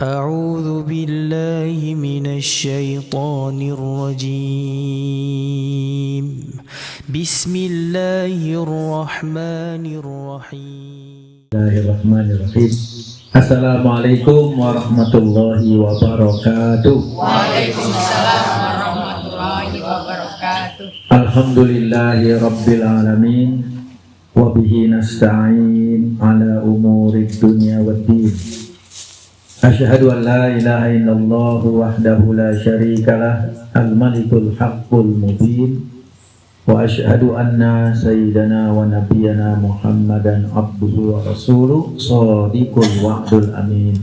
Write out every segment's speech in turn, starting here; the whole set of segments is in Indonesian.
أعوذ بالله من الشيطان الرجيم بسم الله الرحمن الرحيم Bismillahirrahmanirrahim. Assalamualaikum warahmatullahi wabarakatuh. Waalaikumsalam warahmatullahi wabarakatuh. Alhamdulillahi rabbil alamin. Wa bihi nasta'in ala umurid dunya waddin. Asyhadu an la ilaha illallah wahdahu la syarikalah al-malikul haqqul mubin. Wa asyhadu anna sayyidana wa nabiyyana Muhammadan abduhu wa rasuluh shadiqul wa'dul amin.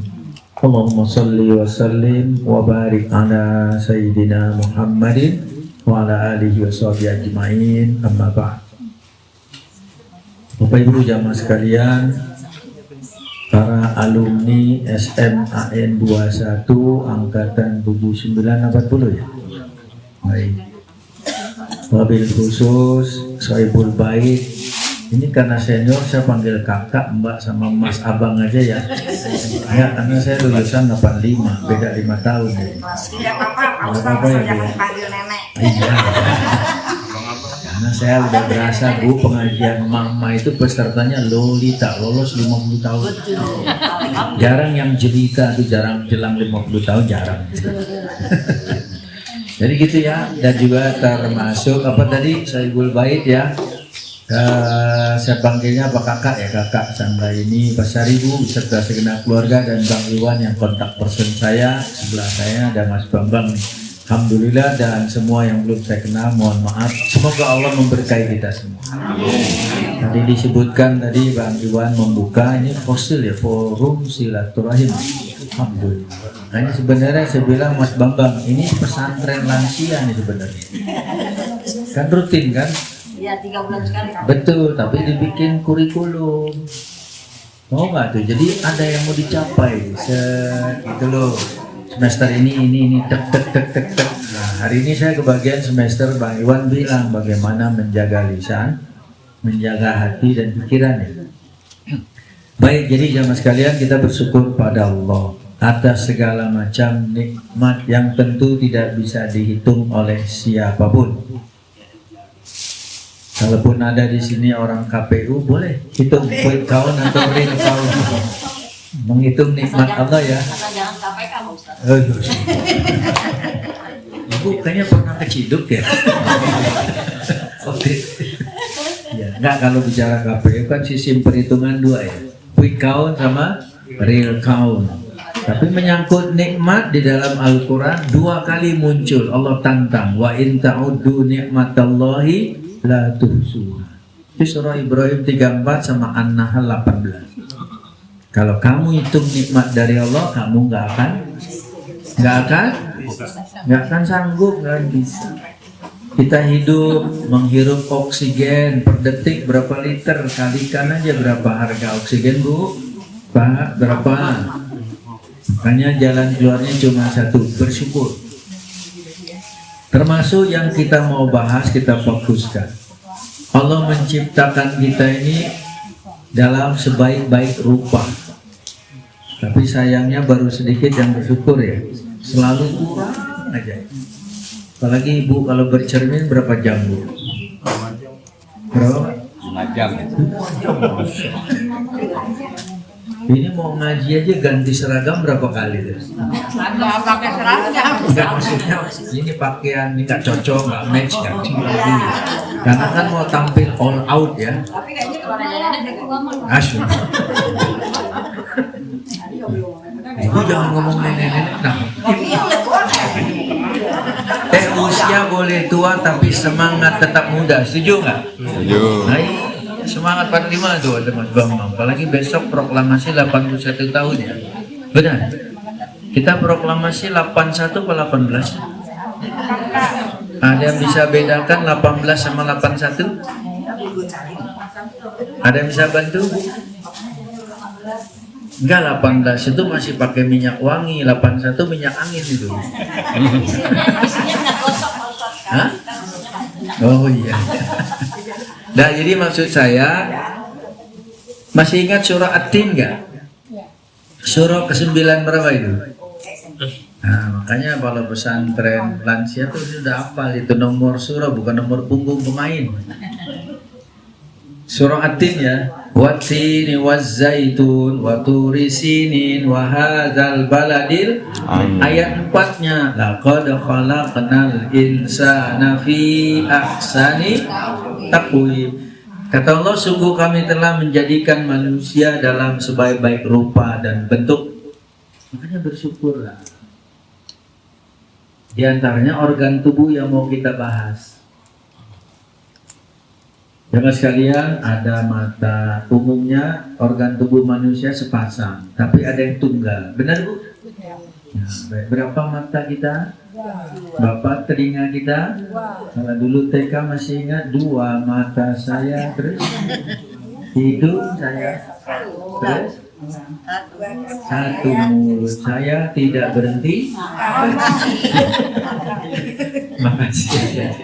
Allahumma salli wa sallim wa barik ala sayyidina Muhammadin wa ala alihi wa sahbihi ajma'in, amma ba'd. Bapak Ibu jamaah sekalian, para alumni SMAN 21 angkatan 79 40 ya. Baik. Wabil khusus Sohibul Bait, ini karena senior saya panggil kakak, mbak sama mas abang aja ya. Ya karena saya lulusan 85, beda 5 tahun ya. Tidak apa-apa ya, jangan panggil nenek. Iya. Karena saya udah berasa Bu, pengajian mama itu pesertanya Lolita, lolos 50 tahun. Jarang yang jelita tuh, jarang jelang 50 tahun, jarang. Jadi gitu ya, dan juga termasuk apa tadi Sohibul Bait ya. Saya panggilnya Pak Kakak ya, Kakak Sandra ini Pasar Ibu beserta segenap keluarga dan Bang Iwan yang kontak person saya, sebelah saya ada Mas Bambang nih. Alhamdulillah, dan semua yang belum saya kenal mohon maaf. Semoga Allah memberkahi kita semua. Tadi disebutkan tadi Bang Iwan membuka ini fosil ya, forum silaturahim. Alhamdulillah. Nah ini sebenarnya saya bilang Mas Bambang, ini pesantren lansia nih sebenarnya. Kan rutin kan? Iya, 3 bulan sekali. Betul, tapi dibikin kurikulum. Mau nggak tuh? Jadi ada yang mau dicapai. Gitu loh. Semester ini, tek. Nah, hari ini saya kebagian semester Bang Iwan bilang bagaimana menjaga lisan, menjaga hati dan pikiran ya. Baik, jadi jamaah sekalian kita bersyukur pada Allah atas segala macam nikmat yang tentu tidak bisa dihitung oleh siapapun. Kalaupun ada di sini orang KPU, boleh hitung quick count atau real count, menghitung nikmat Allah ya. Jangan sampai kamu Ustaz. Ibu kayaknya pernah keciduk ya. Oke. Ya, enggak, kalau bicara KPU kan sistem perhitungan 2 ya. Quick count sama real count. Tapi menyangkut nikmat di dalam Al-Quran 2 kali muncul. Allah tantang, wa in ta'uddu nikmatallahi la tuhsuha. Di surah Ibrahim 34 sama An-Nahl 18. Kalau kamu hitung nikmat dari Allah, kamu nggak akan sanggup, nggak bisa. Kita hidup, menghirup oksigen per detik berapa liter, kalikan aja berapa harga oksigen Bu? Pak, berapa? Makanya jalan keluarnya cuma satu, bersyukur. Termasuk yang kita mau bahas, kita fokuskan. Allah menciptakan kita ini dalam sebaik-baik rupa. Tapi sayangnya baru sedikit yang bersyukur ya. Selalu kurang aja. Apalagi Ibu kalau bercermin berapa jam Bu? Berapa? 5 jam ya. Ini mau ngaji aja ganti seragam berapa kali tuh? Nggak pakai seragam. Enggak, maksudnya ini pakaian ini nggak cocok, nggak match kan? Karena kan mau tampil all out ya. Tapi kayaknya kalau ada nenek ngomong. Asyik. Ibu jangan ngomong nenek-nenek. Nah, usia boleh tua tapi semangat tetap muda. Setuju nggak? Setuju. Nah, semangat 45 tuh ada Mas Bambang. Apalagi besok proklamasi 81 tahun ya. Benar. Kita proklamasi 81 atau 18? Ada yang bisa bedakan 18 sama 81? Ada yang bisa bantu? Enggak, 18 itu masih pakai minyak wangi, 81 minyak angin itu. Hah? Oh iya. Nah, jadi maksud saya, masih ingat surah At-Tin enggak? Surah ke-9 berapa itu? Nah, makanya kalau pesantren lansia tuh sudah hafal itu nomor surah, bukan nomor punggung pemain. Surah At-Tin ya. Wat-tini waz-zaitun wa turi sinin wa hadzal baladil. Ayat 4-nya laqad khalaqnal insana fi ahsani taqwim. Kata Allah, sungguh kami telah menjadikan manusia dalam sebaik-baik rupa dan bentuk. Makanya bersyukurlah. Di antaranya organ tubuh yang mau kita bahas. Jemaah sekalian, ada mata. Umumnya organ tubuh manusia sepasang, tapi ada yang tunggal. Benar Bu? Ya, baik. Berapa mata kita? Bapak telinga kita? Kalau dulu TK masih ingat, 2 mata saya, terus hidung saya, terus 1 mulut saya tidak berhenti. Makasih.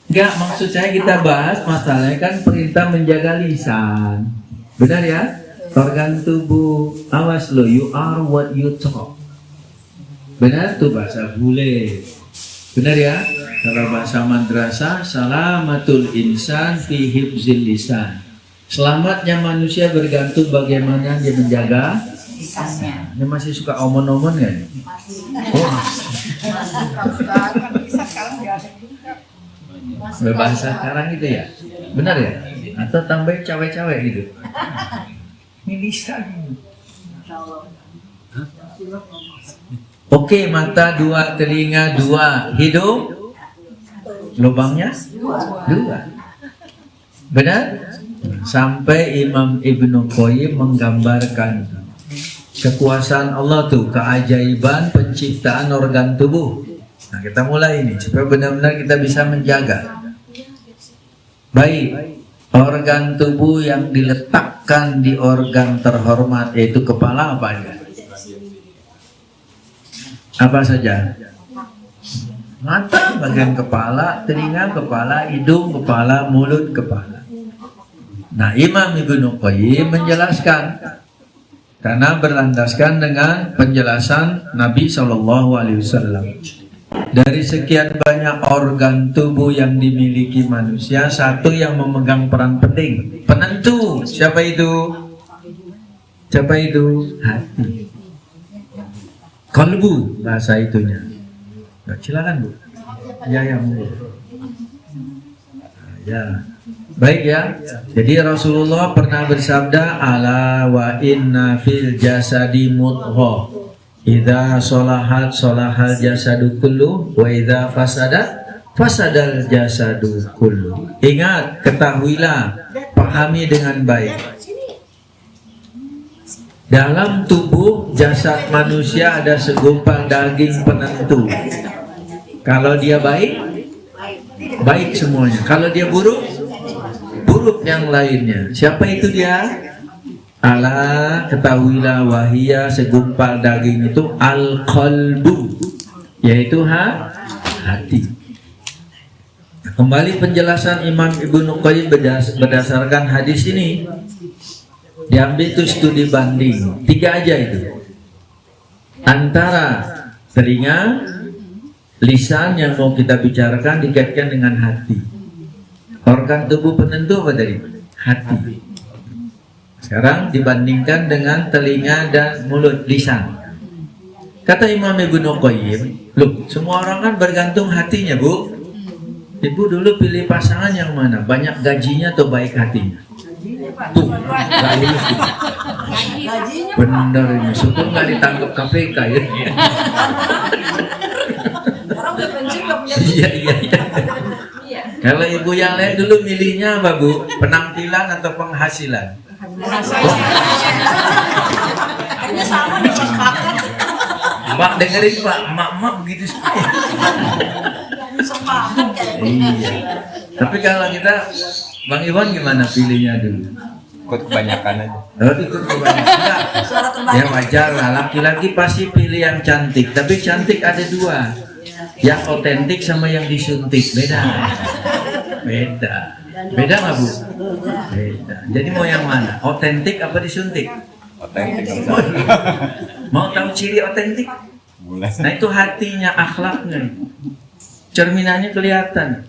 Enggak, maksud saya kita bahas masalahnya kan perintah menjaga lisan. Benar ya? Organ tubuh, awas lo, you are what you talk. Benar tuh bahasa bule. Benar ya? Kalau bahasa madrasah, salamatul insan fi hifzil lisan. Selamatnya manusia bergantung bagaimana dia menjaga lisannya. Ini masih suka omon-omon ya? Oh, bahasa sekarang gitu ya? Benar ya? Atau tambahin cawe-cawe gitu? Ini lisan. Oke, mata 2, telinga 2, hidung lubangnya 2. Benar? Sampai Imam Ibnu Qayyim menggambarkan kekuasaan Allah tuh, keajaiban penciptaan organ tubuh. Nah, kita mulai ini supaya benar-benar kita bisa menjaga. Baik, organ tubuh yang diletakkan di organ terhormat yaitu kepala apa ya? Apa saja? Mata bagian kepala, telinga kepala, hidung kepala, mulut kepala. Nah, Imam Ibnu Qayyim menjelaskan karena berlandaskan dengan penjelasan Nabi SAW. Dari sekian banyak organ tubuh yang dimiliki manusia, satu yang memegang peran penting, penentu. Siapa itu? Siapa itu? Hati. Kalbu bahasa itunya. Nah, silakan Bu. Ya, Bu. Ya. Baik ya. Jadi Rasulullah pernah bersabda, ala wa inna fil jasadi mudghah. Idza sholahat sholahal jasadu kullu wa idza fasadat fasadal jasadu kullu. Ingat, ketahuilah, pahami dengan baik. Dalam tubuh jasad manusia ada segumpal daging penentu. Kalau dia baik, baik semuanya. Kalau dia buruk, buruk yang lainnya. Siapa itu dia? Ala, ketahuilah, wahia, segumpal daging itu al-qalbu, yaitu hati. Kembali penjelasan Imam Ibnu Qayyim berdasarkan hadis ini, diambil itu studi banding 3 aja itu, antara telinga, lisan yang mau kita bicarakan dikaitkan dengan hati. Organ tubuh penentu apa tadi? Hati. Sekarang dibandingkan dengan telinga dan mulut, lisan. Kata Imam Ibnu Qayyim, loh, semua orang kan bergantung hatinya, Bu. Ibu dulu pilih pasangan yang mana? Banyak gajinya atau baik hatinya? Tuh, gak lulus. Bener ini, syukur gak ditangkap KPK ya. Iya. Kalau ibu yang lain dulu milihnya apa Bu? Penampilan atau penghasilan? Hanya sama nih Mas Kakak. Mbak dengerin Pak, emak-emak begitu sekali. Semangat kayak Iya. Tapi kalau kita, Bang Iwan gimana pilihnya dulu? Ikut kebanyakan aja. Oh, ikut kebanyakan. suara Ya terbanyak. wajar lah, laki-laki pasti pilih yang cantik. Tapi cantik ada 2, yang otentik sama yang disuntik. Beda. Beda nggak Bu? Beda. Jadi mau yang mana? Otentik apa disuntik? Otentik. Mau tahu ciri otentik? Bulan. Nah itu hatinya, akhlaknya. Cerminannya kelihatan.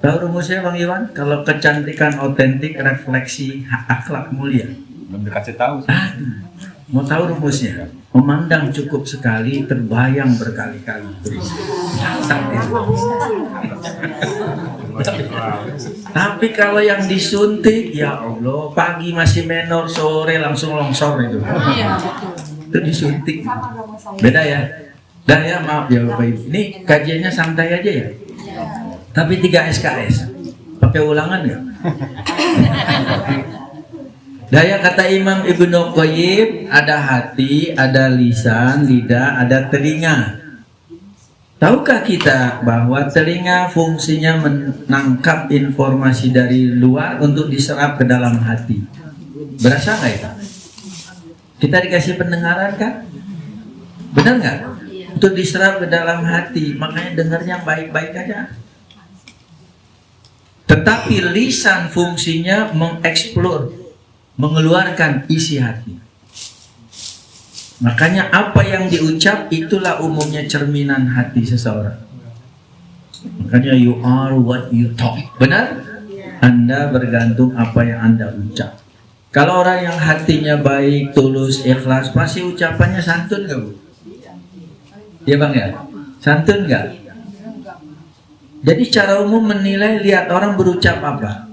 Tahu rumusnya Bang Iwan? Kalau kecantikan otentik, refleksi akhlak mulia. Belum dikasih tahu sih. Aduh, mau tahu rumusnya? Memandang cukup sekali, terbayang berkali-kali. Tapi kalau yang disuntik, ya Allah, pagi masih menor, sore langsung longsor itu. Itu disuntik. Beda ya? Dah ya, maaf ya Bapak Ibu. Ini kajiannya santai aja ya. Tapi 3 SKS. Pakai ulangan nggak? Daya kata Imam Ibnu Qayyim, ada hati, ada lisan, lidah, ada telinga. Tahukah kita bahwa telinga fungsinya menangkap informasi dari luar untuk diserap ke dalam hati? Berasa nggak itu? Kita dikasih pendengaran kan? Benar nggak? Untuk diserap ke dalam hati, makanya dengarnya baik-baik aja. Tetapi lisan fungsinya mengeksplor, mengeluarkan isi hati. Makanya apa yang diucap itulah umumnya cerminan hati seseorang. Makanya you are what you talk. Benar? Anda bergantung apa yang Anda ucap. Kalau orang yang hatinya baik, tulus, ikhlas, pasti ucapannya santun nggak Bu? Ya Bang ya? Santun nggak? Jadi cara umum menilai, lihat orang berucap apa.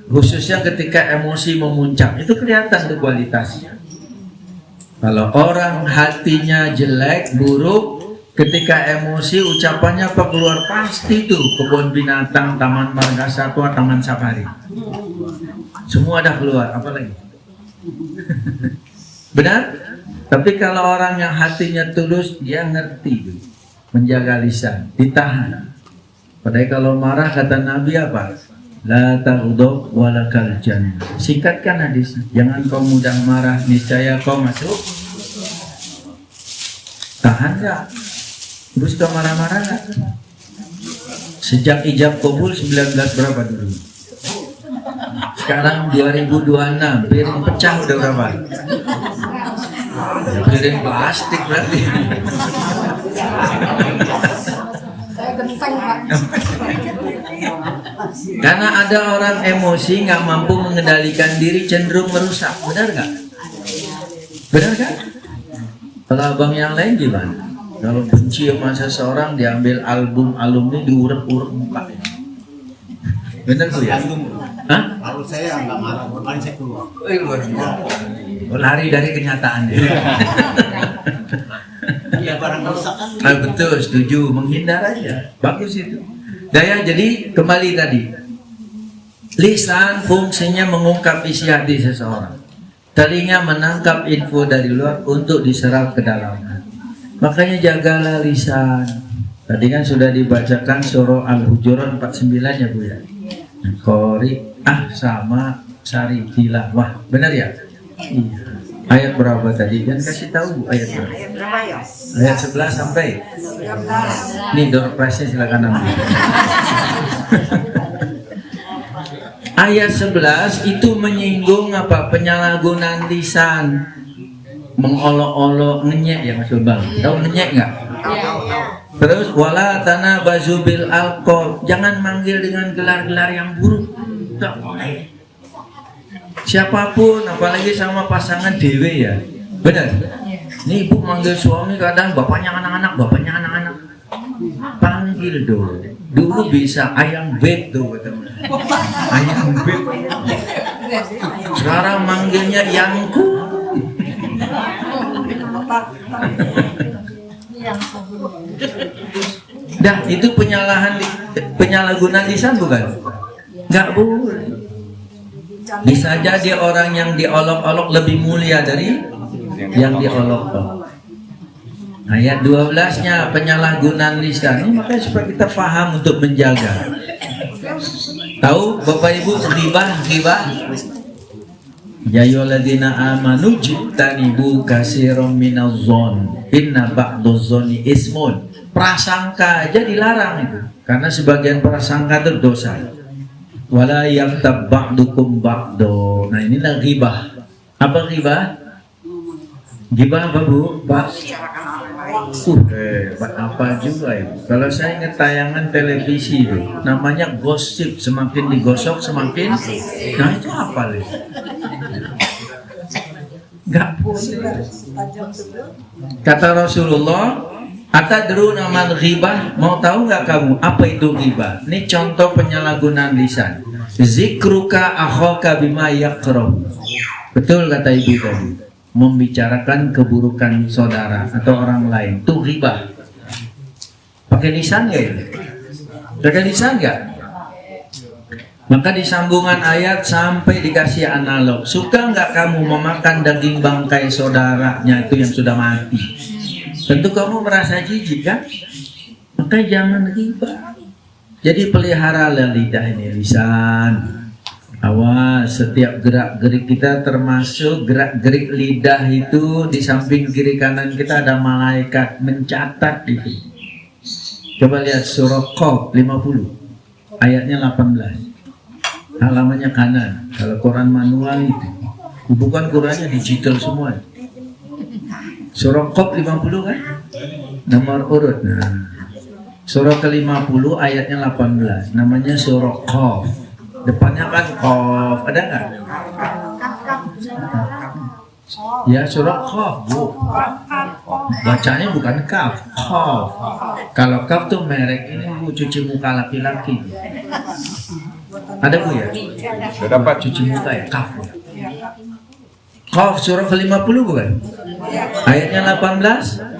Khususnya ketika emosi memuncak, itu kelihatan tuh kualitasnya. Kalau orang hatinya jelek, buruk, ketika emosi ucapannya apa keluar, pasti tuh kebun binatang, taman marga satwa, taman safari. Semua ada keluar, apalagi. Benar? Tapi kalau orang yang hatinya tulus, dia ngerti tuh, menjaga lisan, ditahan. Padahal kalau marah kata Nabi apa? La taghdab walakal jannah. Singkatkan hadis. Jangan kau mudah marah, niscaya kau masuk. Tahan nggak? Terus kau marah-marah nggak? Sejak ijab kabul 19 berapa dulu? Sekarang 2026, piring pecah udah berapa? Ya, piring plastik berarti. Karena ada orang emosi nggak mampu mengendalikan diri, cenderung merusak. Benar nggak? Benar kan? Kalau abang yang lain gimana? Kalau benci sama seseorang, diambil album alumni, diurek-urek mukanya. Benar tuh ya? Hah? Kalau saya nggak marah, paling saya keluar. Luar biasa. Lari dari kenyataan ya. Ya barang rusak kan. Betul, setuju. Menghindar aja. Bagus itu. Daya, jadi kembali tadi. Lisan fungsinya mengungkap isi hati seseorang. Telinga menangkap info dari luar untuk diserap ke dalam hati. Makanya jagalah lisan. Tadi kan sudah dibacakan surah Al-Hujurat 49 ya Bu ya. Qori sama sari tilawah. Benar ya? Iya. Ayat berapa tadi? Kan kasih tahu Bu ayat berapa? Ayat 11 sampai 13. Nih door prize-nya silakan ambil. Ayat 11 itu menyinggung apa? Penyalahgunaan lisan, mengolok-olok, ngenyek ya Mas Bang. Tahu ngenyek nggak? Terus wala tanabazu bil alqab, jangan manggil dengan gelar-gelar yang buruk. Nggak boleh. Siapapun, apalagi sama pasangan dewe ya. Benar. Nih ibu manggil suami kadang bapaknya anak-anak, bapaknya anak-anak. Panggil dong. Dulu bisa ayam beb tuh ketemu. Ayam beb. Sekarang manggilnya yangku. Dah itu penyalahgunaan lisan bukan? Nggak boleh. Bisa jadi orang yang diolok-olok lebih mulia dari yang diolok-olok. Ayat 12-nya penyalahgunaan lisan. Ini makanya supaya kita paham untuk menjaga. Tahu Bapak Ibu ghibah? Ya ayyuhalladzina amanu jtanibu katsiran minadh-dhon inna ba'dadh-dhoni ismun. prasangka aja dilarang itu, karena sebagian prasangka itu dosa. Wala yaghtab ba'dukum ba'do. Nah inilah ghibah. Apa ghibah? Ghibah apa Bu? Pak? Apa juga ya? Kalau saya ingat tayangan televisi itu, namanya gosip, semakin digosok semakin. Nah itu apa nih? Gak boleh. Kata Rasulullah, atadruna mal ghibah? Mau tahu nggak kamu apa itu ghibah? Ini contoh penyalahgunaan lisan. Zikruka akhaka bima yakrah. Betul kata ibu tadi. Membicarakan keburukan saudara atau orang lain itu ghibah. Pakai lisan nggak ini? Pakai lisan nggak? Maka di sambungan ayat sampai dikasih analog. Suka nggak kamu memakan daging bangkai saudaranya itu yang sudah mati? Tentu kamu merasa jijik kan? Maka jangan ghibah. Jadi peliharalah lidah ini, lisan. Awas setiap gerak-gerik kita, termasuk gerak-gerik lidah itu. Di samping kiri kanan kita ada malaikat mencatat itu. Coba lihat surah Qaf 50 ayatnya 18, halamannya kanan. Kalau Quran manual itu, bukan Qurannya digital semua. Surah Qaf 50 kan nomor urut. Nah, surah ke-50 ayatnya 18, namanya surah Qaf. Depannya kan Qaf, ada nggak? Ya surah Qaf Bu. Bacanya bukan Kaf, Qaf. Kalau Kaf tuh merek ini Bu, cuci muka laki-laki. Ada Bu ya? Sudah dapat. Cuci muka ya, Kaf ya. Qaf surah ke-50 bukan? Ayatnya 18.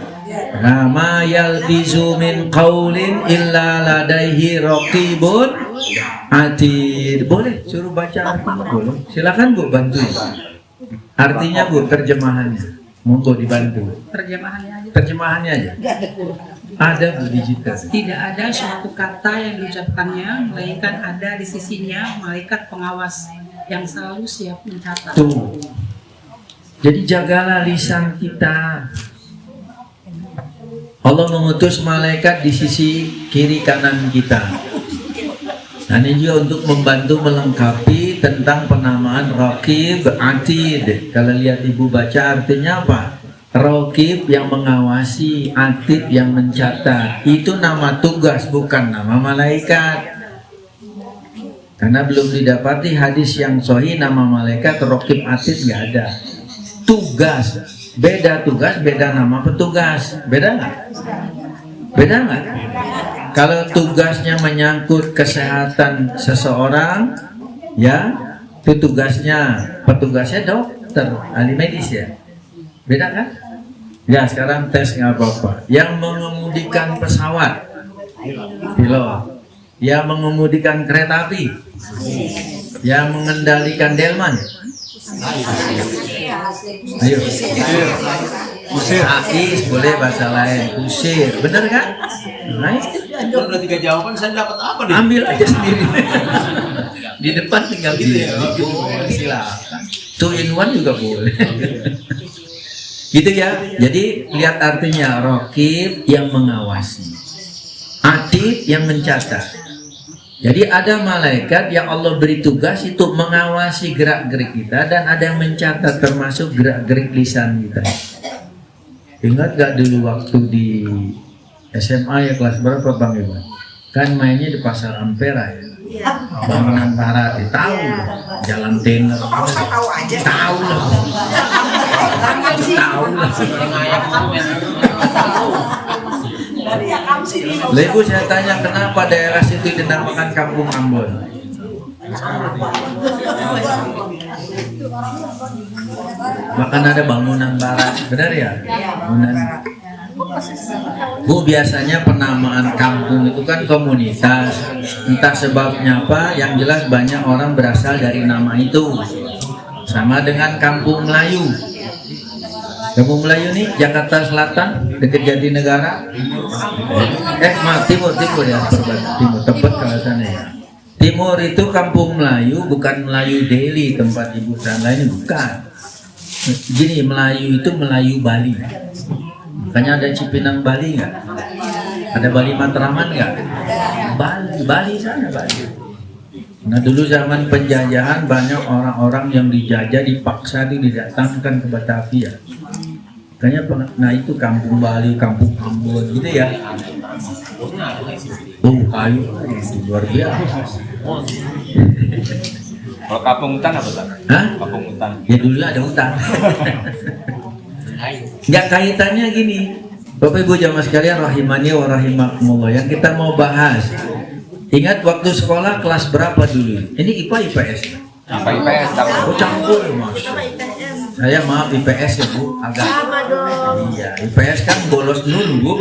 Nah, ma yalfizu min qaulin illa ladaihi raqibun atid. Boleh suruh baca artinya boleh. Silakan Bu bantu. Artinya Bu, terjemahannya. Monggo dibantu. Terjemahannya aja. Ada Bu digital. Tidak ada suatu kata yang diucapkannya melainkan ada di sisinya malaikat pengawas yang selalu siap mencatat. Tuh. Jadi jagalah lisan kita. Allah mengutus malaikat di sisi kiri kanan kita. Nah, ini juga untuk membantu melengkapi tentang penamaan Raqib, Atid. Kalau lihat Ibu baca artinya apa? Raqib yang mengawasi, Atid yang mencatat. Itu nama tugas, bukan nama malaikat. Karena belum didapati hadis yang sahih nama malaikat Raqib, Atid nggak ada. Tugas. Beda tugas, beda nama petugas. Beda nggak? Beda nggak? Kalau tugasnya menyangkut kesehatan seseorang, ya, itu tugasnya, petugasnya dokter, ahli medis ya. Beda kan? Ya sekarang tes nggak apa-apa. Yang mengemudikan pesawat, pilot. Yang mengemudikan kereta api, yang mengendalikan delman. Ayo, kusir. Ais boleh bahasa lain, kusir, bener kan? Nah, Kalau udah 3 jawaban saya dapat apa nih? ambil aja sendiri. Di depan tinggal pilih. Boleh, silakan. 2 in 1 juga boleh. Gitu ya. Jadi lihat artinya, Raqib yang mengawasi, Atid yang mencatat. Jadi ada malaikat yang Allah beri tugas itu mengawasi gerak-gerik kita, dan ada yang mencatat termasuk gerak-gerik lisan kita. Ingat gak dulu waktu di SMA ya, kelas berapa Bang Iwan? Kan mainnya di Pasar Ampera ya. Bangunan Barat, tahu Jalan Tener. Tahu aja. Tahu lah. Tahu lah. Ibu saya tanya kenapa daerah situ dinamakan Kampung Ambon? Bahkan ada bangunan barat, benar ya? Bangunan. Bu, biasanya penamaan kampung itu kan komunitas. Entah sebabnya apa, yang jelas banyak orang berasal dari nama itu. Sama dengan Kampung Melayu. Kampung Melayu nih Jakarta Selatan, dekat Jatinegara. Timur ya, timur tepat kalau sana ya. Timur itu Kampung Melayu, bukan Melayu Delhi tempat ibu sana ini, bukan. Gini, Melayu itu Melayu Bali. Makanya ada Cipinang Bali nggak? Ada Bali Matraman nggak? Bali sana Bali. Nah dulu zaman penjajahan banyak orang-orang yang dijajah dipaksa didatangkan ke Batavia. Kayaknya nah itu kampung Bali, kampung Ambon gitu ya. Ayo itu luar biasa. Kalau kampung hutan apa tak? Hah? Kampung hutan. Ya dulu ada hutan. Nggak kaitannya gini. Bapak Ibu jamaah sekalian rahimani wa rahimakumullah, yang kita mau bahas. Ingat waktu sekolah kelas berapa dulu? Ini IPA IPS. Apa IPS tahu? Oh campur Mas. Saya maaf IPS ya Bu, agak. Iya, IPS kan bolos dulu Bu.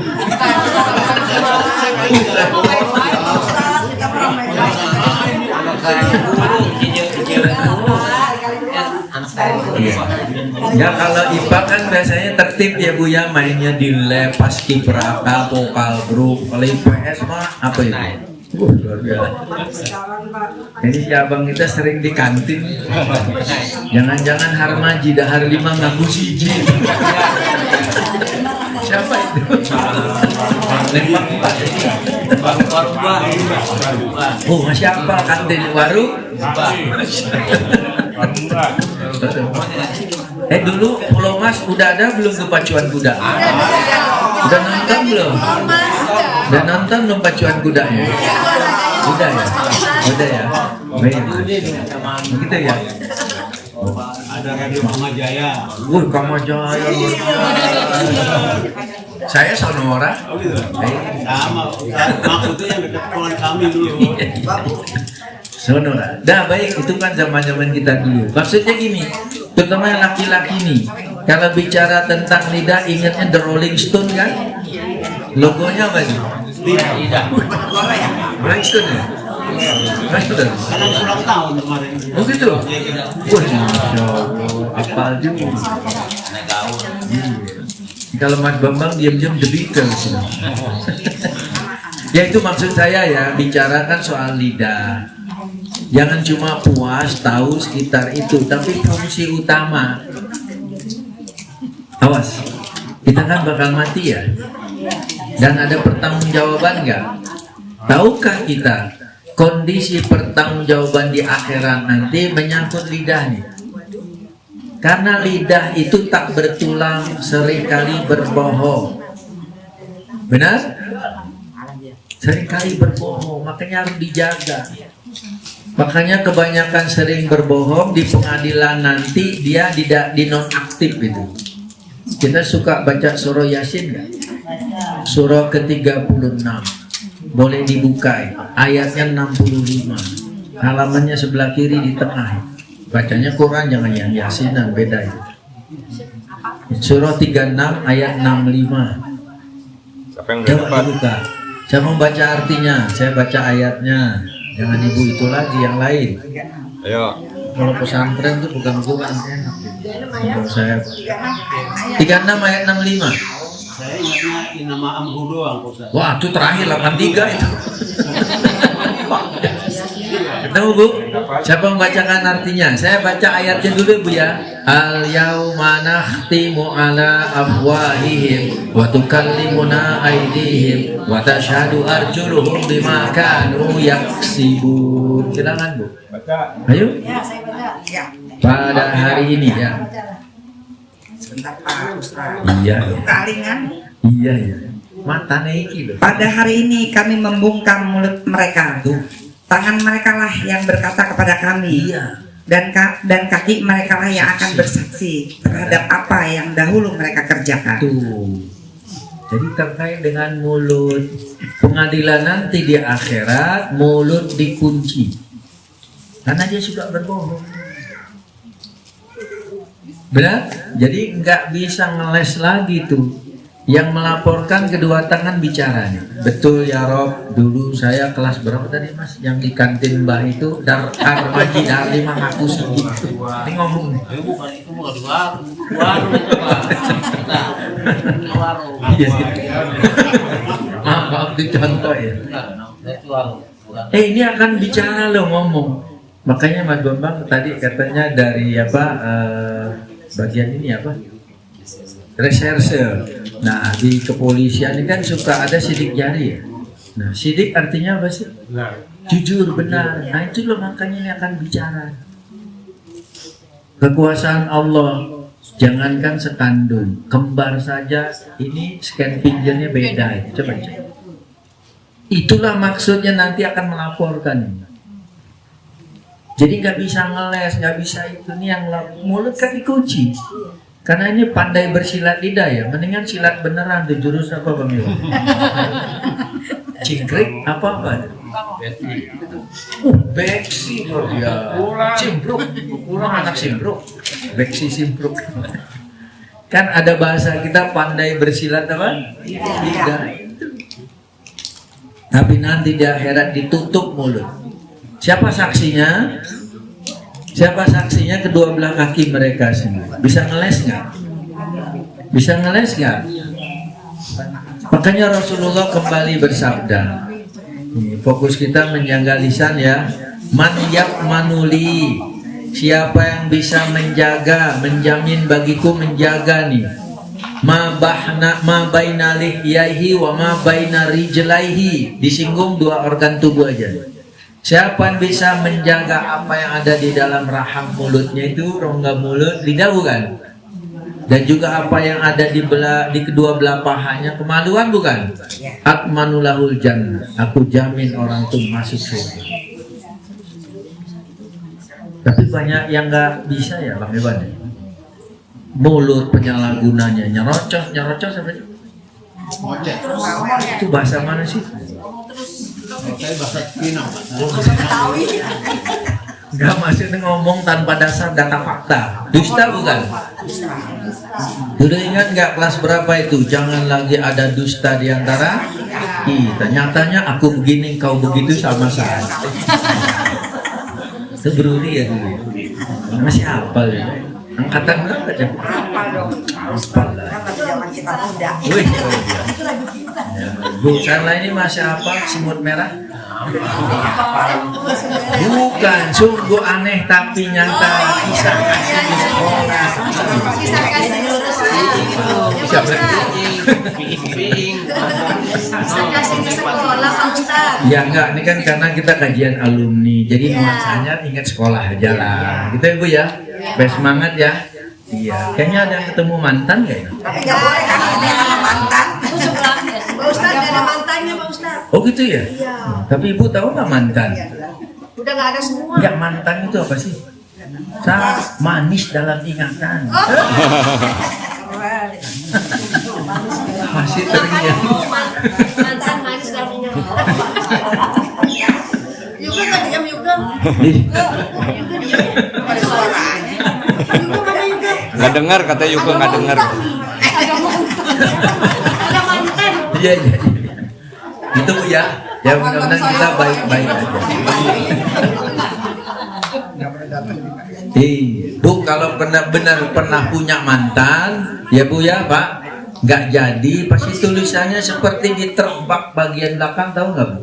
Ya kalau IPA kan biasanya tertib ya Bu ya, mainnya di lab, paskibraka, vokal grup. Kalau IPS mah apa itu? Luar biasa. Ini si abang kita sering di kantin. Jangan-jangan Harmaji dahar 5 ngaku siji. Siapa itu? Lembang 4. Oh, siapa kantin warung? Dulu Pulau Mas udah ada belum tuh pacuan kuda? Udah nonton belum? Udah nonton belum pacuan kudanya? Udah ya? Udah ya? Baik. Begitu ya? Ada Radio Kamajaya. Kamajaya. Saya Sonora. Oh gitu. Sama. Maksudnya yang dekat sekolah kami dulu. Sonora. Nah baik, itu kan zaman-zaman kita dulu. Maksudnya gini, terutama yang laki-laki nih, kalau bicara tentang lidah ingatnya The Rolling Stone kan? Logonya apa sih? Tidak. Rolling Stone ya? Rolling Stone. Karena ulang tahun kemarin. Oh gitu? Wah, Masya Allah, apal juga. Kalau Mas Bambang diam-diam The Beatles. Ya itu maksud saya ya, bicarakan soal lidah. Jangan cuma puas tahu sekitar itu, tapi fungsi utama. Awas, kita kan bakal mati ya. Dan ada pertanggungjawaban nggak? Tahukah kita kondisi pertanggungjawaban di akhirat nanti menyangkut lidah nih? Karena lidah itu tak bertulang, seringkali berbohong. Benar? Seringkali berbohong, makanya harus dijaga. Makanya kebanyakan sering berbohong di pengadilan nanti dia tidak dinonaktif itu. Kita suka baca surah Yasin nggak? Surah ke-36. Boleh dibuka, ayatnya 65. Halamannya sebelah kiri di tengah. Bacanya Quran, jangan yang Yasinan, beda itu. Surah 36 ayat 65. Siapa yang Coba dapat? dibuka. Saya membaca artinya, saya baca ayatnya. Jangan ibu itu lagi, yang lain. Ayo. Kalau pesantren itu bukan Quran enak. Kalau saya 36 ayat 65. Saya ingatnya nama Amhu doang Ustaz. Wah, itu terakhir 83 itu. Ketemu Bu? Siapa membacakan artinya? Saya baca ayatnya dulu Bu ya. Al yauma nakhtimu ala afwahihim wa tukallimuna aydihim wa tashhadu arjuluhum bima kanu yaksibun. Silakan Bu. Baca. Ayo. Ya, saya baca. Ya. Pada hari ini ya. Sebentar Pak Ustaz. Iya. Kalingan. Iya ya. Matanya iki loh. Pada hari ini kami membungkam mulut mereka. Tuh. Tangan mereka lah yang berkata kepada kami. Iya. Dan kaki mereka lah yang akan bersaksi terhadap apa yang dahulu mereka kerjakan. Tuh. Jadi terkait dengan mulut, pengadilan nanti di akhirat mulut dikunci karena dia suka berbohong. Benar? Jadi nggak bisa ngeles lagi tuh. Yang melaporkan kedua tangan bicaranya. Betul ya Rob, dulu saya kelas berapa tadi Mas? Yang di kantin Mbah itu Armaji dar 5 ngaku segitu. Ini ngomong nih. Bukan itu bukan di warung. Warung itu Pak. Nah, warung. Iya. Maaf dicontoh ya. Itu warung. Ini akan bicara loh, ngomong. Makanya Mas Bambang tadi katanya dari apa bagian ini apa? reserse. Nah, di kepolisian ini kan suka ada sidik jari ya. Nah, sidik artinya apa sih? Jujur, benar. Nah, itu loh makanya ini akan bicara. Kekuasaan Allah, jangankan sekandung, kembar saja ini scan fingernya beda. Coba cek. Itulah maksudnya nanti akan melaporkan. Jadi nggak bisa ngeles, nggak bisa itu nih yang mulut kan dikunci. Karena ini pandai bersilat lidah ya, mendingan silat beneran tuh jurus apa Bang Iwan? Cingkrik apa? Beksi ya, simpruk, anak simpruk, beksi simpruk. Kan ada bahasa kita pandai bersilat apa? Lidah. Tapi nanti di akhirat ditutup mulut. Siapa saksinya? Siapa saksinya? Kedua belah kaki mereka semua. Bisa ngeles nggak? Bisa ngeles nggak? Makanya Rasulullah kembali bersabda. Fokus kita menjaga lisan ya. Man yakmanuli. Siapa yang bisa menjaga, menjamin bagiku menjaga nih. Ma baina lihiyaihi wa ma baina rijlaihi. Disinggung dua organ tubuh aja. Siapa yang bisa menjaga apa yang ada di dalam rahang mulutnya itu, rongga mulut, lidah bukan? Dan juga apa yang ada di kedua belah pahanya, kemaluan bukan? Akmanulahul jannah. Aku jamin orang itu masuk surga. Tapi banyak yang nggak bisa ya Bang Iwan. Mulut penyalahgunanya, nyerocos apa sih? Itu bahasa mana sih? Enggak, maksudnya ngomong tanpa dasar data fakta. Dusta bukan? Sudah ingat nggak kelas berapa itu? Jangan lagi ada dusta di antara kita. Nyatanya aku begini, kau begitu sama saya. Itu beruri ya dulu. Masih hafal ya? Angkatan berapa ya? Apa dong? Hafal lah. Zaman kita muda. Wih, Bu, karena ini masih apa? Semut merah? Bukan, sungguh aneh tapi nyata. Kisah kasih di sekolah. Bisa ya enggak, ini kan karena kita kajian alumni, jadi nuansanya ingat sekolah aja lah. Gitu ya Bu ya. Biar semangat ya. Iya, kayaknya ada yang ketemu mantan nggak ya? Tapi nggak boleh kan ada mantan. Pak Ustadz nggak ada mantannya Pak Ustadz. Oh gitu ya? Iya. Tapi Ibu tahu nggak mantan? Udah nggak ada semua. Nggak, mantan itu apa sih? Manis dalam ingatan. Masih teringat. Mantan manis dalam ingatan. Juga nggak diam juga. Ada suaranya. Nggak dengar, kata Yuka nggak dengar. Ada mantan. Iya. Itu ya. Ya mudah-mudahan kita baik-baik aja. Bu, kalau benar-benar pernah punya mantan, ya Bu ya Pak, nggak jadi, pasti tulisannya seperti diterbak bagian belakang, tahu nggak Bu?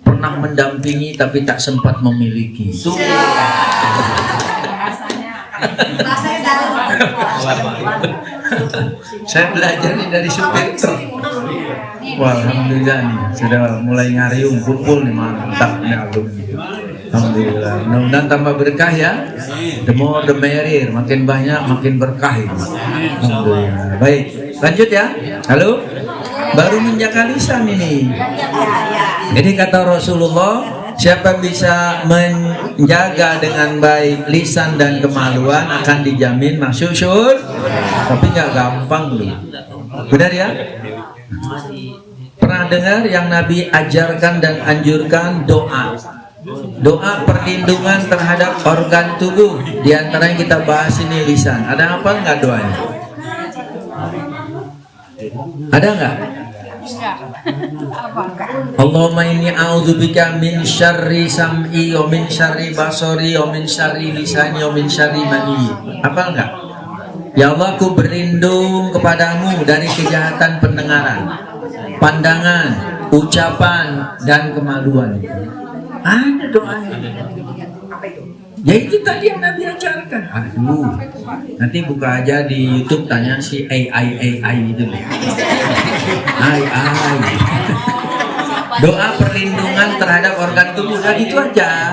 Pernah mendampingi tapi tak sempat memiliki. Tuh. Rasanya dalam. Saya belajar nih dari supir truk. Wah, alhamdulillah nih sudah mulai ngariung, kumpul nih, mantap nih alumni. Alhamdulillah. Mudah-mudahan tambah berkah ya. The more the merrier, makin banyak makin berkah ini. Alhamdulillah. Baik, lanjut ya. Halo. Baru menjaga lisan ini. Jadi kata Rasulullah, siapa bisa menjaga dengan baik lisan dan kemaluan akan dijamin masuk surga. Tapi nggak gampang loh. Benar ya? Pernah dengar yang Nabi ajarkan dan anjurkan doa? Doa perlindungan terhadap organ tubuh. Di antara yang kita bahas ini lisan. Ada apa nggak doanya? Ada nggak? Allahumma inni a'udzubika min syarri sam'i wa min syarri basari wa min syarri lisani wa min syarri mani. Apa enggak? Ya Allah, aku berlindung kepadamu dari kejahatan pendengaran, pandangan, ucapan, dan kemaluan. Ada doanya. Ya itu tadi yang Nabi ajarkan. Aduh, nanti buka aja di YouTube, tanya si AI itu deh. AI. Doa perlindungan terhadap organ tubuh, nah gitu aja.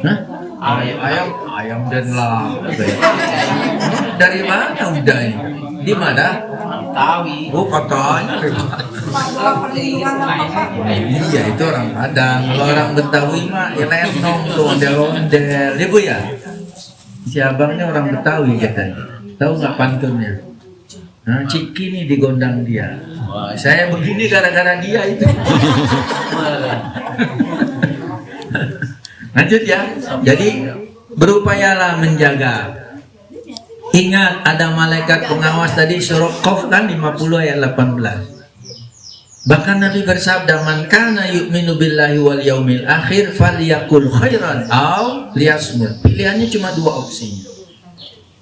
Hah? Ayam dan lam. Dari mana udah ini? Di mana? Tawi. Oh, katanya. Iya, itu orang Padang. Kalau orang Betawi mah ya lenong tuh, ondel-ondel. Ya Bu ya? Si abangnya orang Betawi katanya. Tahu nggak pantunnya? Nah, Ciki nih digondang dia. Saya begini gara-gara dia itu. Lanjut ya. Jadi berupayalah menjaga. Ingat ada malaikat pengawas tadi, surah Qaf kan 50 ayat 18. Bahkan Nabi bersabda, "Man kana yu'minu billahi wal yaumil akhir falyakul khairan aw liyasmut." Pilihannya cuma dua opsi.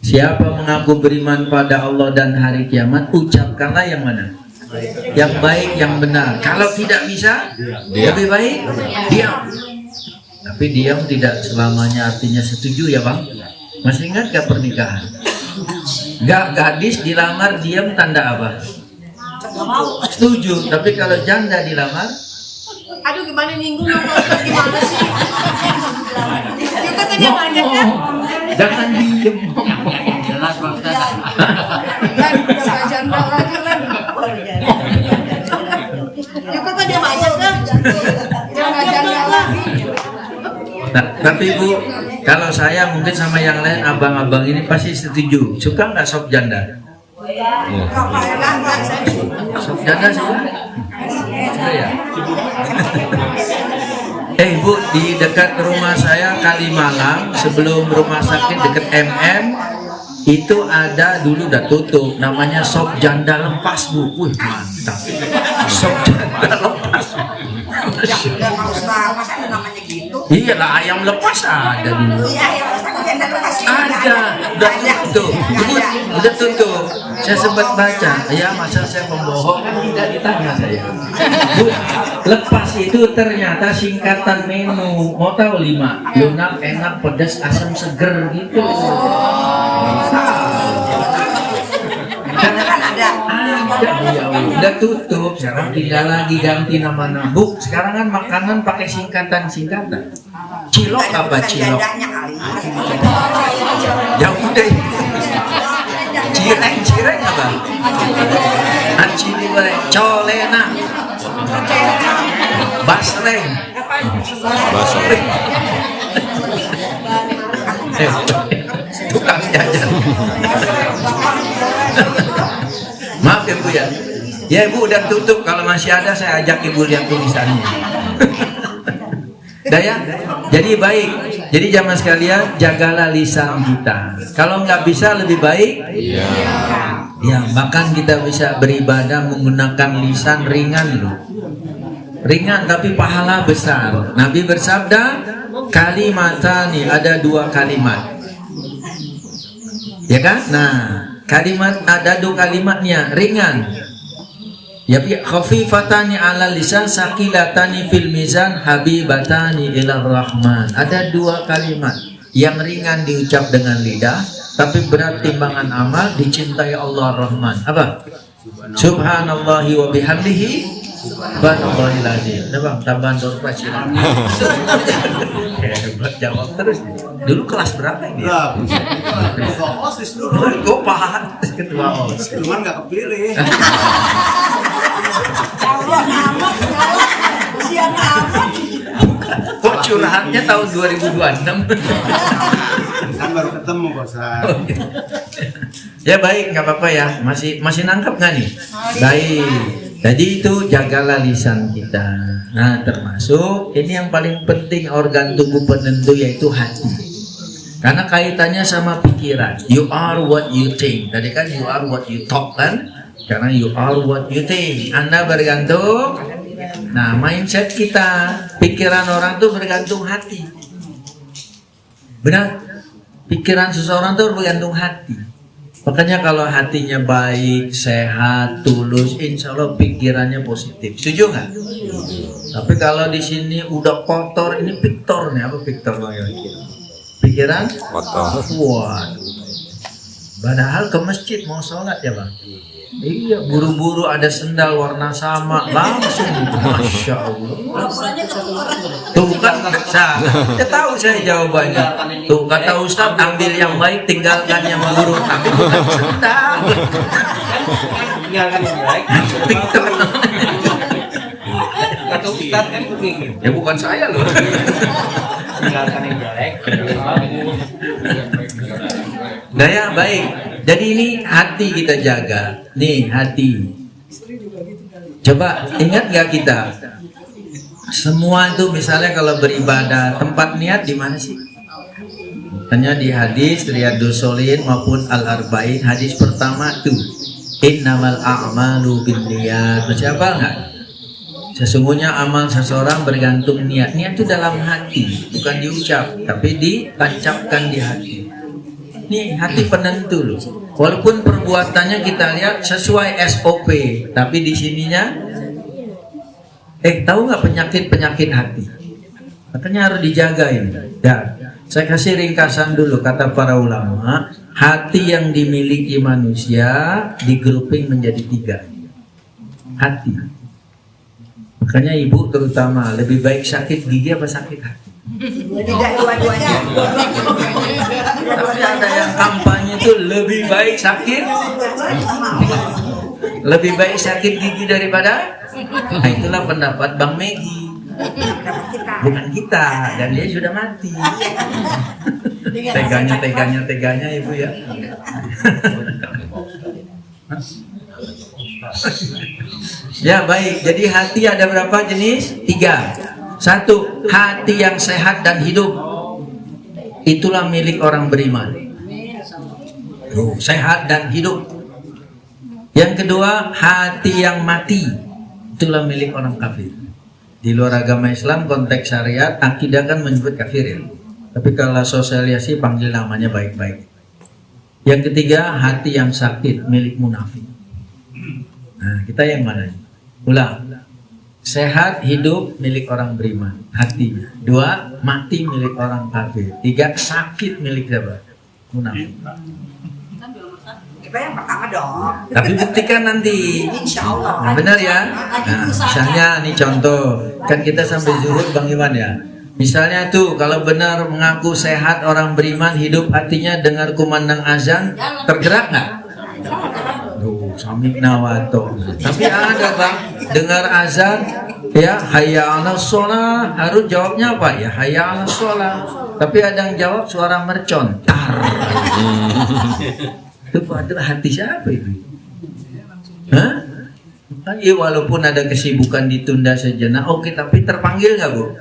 Siapa mengaku beriman pada Allah dan hari kiamat, ucapkanlah yang mana? Yang baik, yang benar. Kalau tidak bisa, lebih baik diam. Tapi diam tidak selamanya artinya setuju ya Bang. Masih ingat gak pernikahan? Gak, gadis dilamar diam tanda apa? Setuju. Tapi kalau janda dilamar, Aduh gimana nyinggung ya Pak Ustaz, gimana sih? Juga tadi yang banyak kan? jangan diem. Jelas Pak Ustaz. Kan sama janda lagi kan? Juga tadi yang banyak kan? Jangan janda lagi. Nah, tapi Bu, kalau saya mungkin sama yang lain, abang-abang ini pasti setuju. Suka nggak sop janda? Sop janda suka? Suka ya? Bu, di dekat rumah saya Kalimalang, sebelum rumah sakit dekat MM, itu ada dulu udah tutup, namanya sop janda lepas Bu. Wih mantap, sop janda lepas. Iya lah, ayam lepas ada dulu. Ada, udah tutup. Saya sempat baca, ya masa saya membohong kan tidak ditanya saya. Bu, lepas itu ternyata singkatan menu. Mau tahu 5? Lunak, enak, pedas, asam, seger gitu. Udah tutup, sekarang pindah lagi ganti nama. Bu, sekarang kan makanan pakai singkatan. Cilok apa cilok? Ya udah. Cireng apa? Acili goreng, colena, basreng. Tukang jajan. Maaf ya Bu ya. Ya Ibu udah tutup, kalau masih ada saya ajak Ibu lihat tulisannya. Dah ya. Jadi baik. Jadi zaman sekalian jagalah lisan kita. Kalau nggak bisa lebih baik. Ya, bahkan kita bisa beribadah menggunakan lisan ringan loh. Ringan tapi pahala besar. Nabi bersabda, kalimatani, ada 2 kalimat. Ya kan? Nah, kalimat ada 2 kalimatnya, ringan. Ya bi khafifatani 'ala lisan, saqilatani fil mizan, habibatani ilar rahman. Ada 2 kalimat yang ringan diucap dengan lidah, tapi berat timbangan amal, dicintai Allah Rahman. Apa? Subhanallahi wa bihamdihi, subhanallahil azim. Nah Bang, tambahan dorpasi. Hebat jawab terus. Dulu kelas berapa ini? Ketua OSIS dulu. Gue paham ketua OSIS. Cuman nggak kepilih. Kok curhatnya tahun 2026? Kan baru ketemu bosan. Ya baik, nggak apa-apa ya. Masih nangkep nggak nih? Baik. Jadi itu jagalah lisan kita. Nah termasuk ini yang paling penting, organ tubuh penentu yaitu hati. Karena kaitannya sama pikiran. You are what you think. Tadi kan you are what you talk kan? Karena you are what you think. Anda bergantung. Nah mindset kita, pikiran orang tuh bergantung hati. Benar? Pikiran seseorang tuh bergantung hati. Makanya kalau hatinya baik, sehat, tulus, insya Allah pikirannya positif. Setuju nggak? Tapi kalau di sini udah kotor, ini Victor nih, apa Victor? pikiran Kotor. waduh. Padahal ke masjid mau sholat ya bang. Iya, buru-buru ada sendal warna sama langsung, masya Allah. Tuh kan, ya tahu saya jawabannya. Tuh kata Ustaz, ambil yang baik, tinggalkan yang buruk, tapi bukan sendal. Tinggalkan yang baik. Kata Ustaz kan begini. Ya bukan saya loh. Tinggalkan yang jelek. Nah ya baik. Jadi ini hati kita jaga. Nih hati. Coba ingat nggak kita? Semua itu misalnya kalau beribadah, tempat niat di mana sih? Hanya di hadis Riyadhus Shalihin maupun Al-Arba'in, hadis pertama tuh innamal a'malu binniyat. Masih hafal nggak? Sesungguhnya amal seseorang bergantung niat. Niat itu dalam hati, bukan diucap, tapi ditancapkan di hati. Nih hati penentu loh. Walaupun perbuatannya kita lihat sesuai SOP, tapi di sininya, tahu nggak penyakit hati? Makanya harus dijagain. Ya, saya kasih ringkasan dulu kata para ulama. Hati yang dimiliki manusia digrouping menjadi 3. Hati. Makanya ibu terutama lebih baik sakit gigi apa sakit hati? Tidak dua-duanya. Tapi ada yang kampanye itu lebih baik sakit gigi daripada. Nah, itulah pendapat Bang Megi, bukan kita, dan dia sudah mati. Teganya ibu ya. Ya baik, jadi hati ada berapa jenis? 3. 1, hati yang sehat dan hidup, itulah milik orang beriman. Sehat dan hidup. Yang kedua, hati yang mati, itulah milik orang kafir. Di luar agama Islam, konteks syariat, akidah kan menyebut kafir ya. Tapi kalau sosialisasi panggil namanya baik-baik. Yang ketiga, hati yang sakit, milik munafik. Nah, kita yang mana? Ulang. Sehat, hidup, milik orang beriman, hatinya. 2, mati milik orang kafir. 3, sakit milik siapa? Munafik. Kita yang pertama dong. Tapi buktikan nanti. Insya Allah. Nah, benar ya? Nah, misalnya nih contoh, kan kita sampai zuhur Bang Iwan ya. Misalnya tuh, kalau benar mengaku sehat orang beriman, hidup hatinya dengar kumandang azan, tergerak nggak? Samik nawato. Tapi ada Bang, dengar azan, ya hayya 'alas shalah, harus jawabnya apa? Ya hayya 'alas shalah. Tapi ada yang jawab suara mercon. Tar. Itu padahal hati siapa itu? Hah? Ya, walaupun ada kesibukan ditunda sejenak, oke, tapi terpanggil nggak Bu?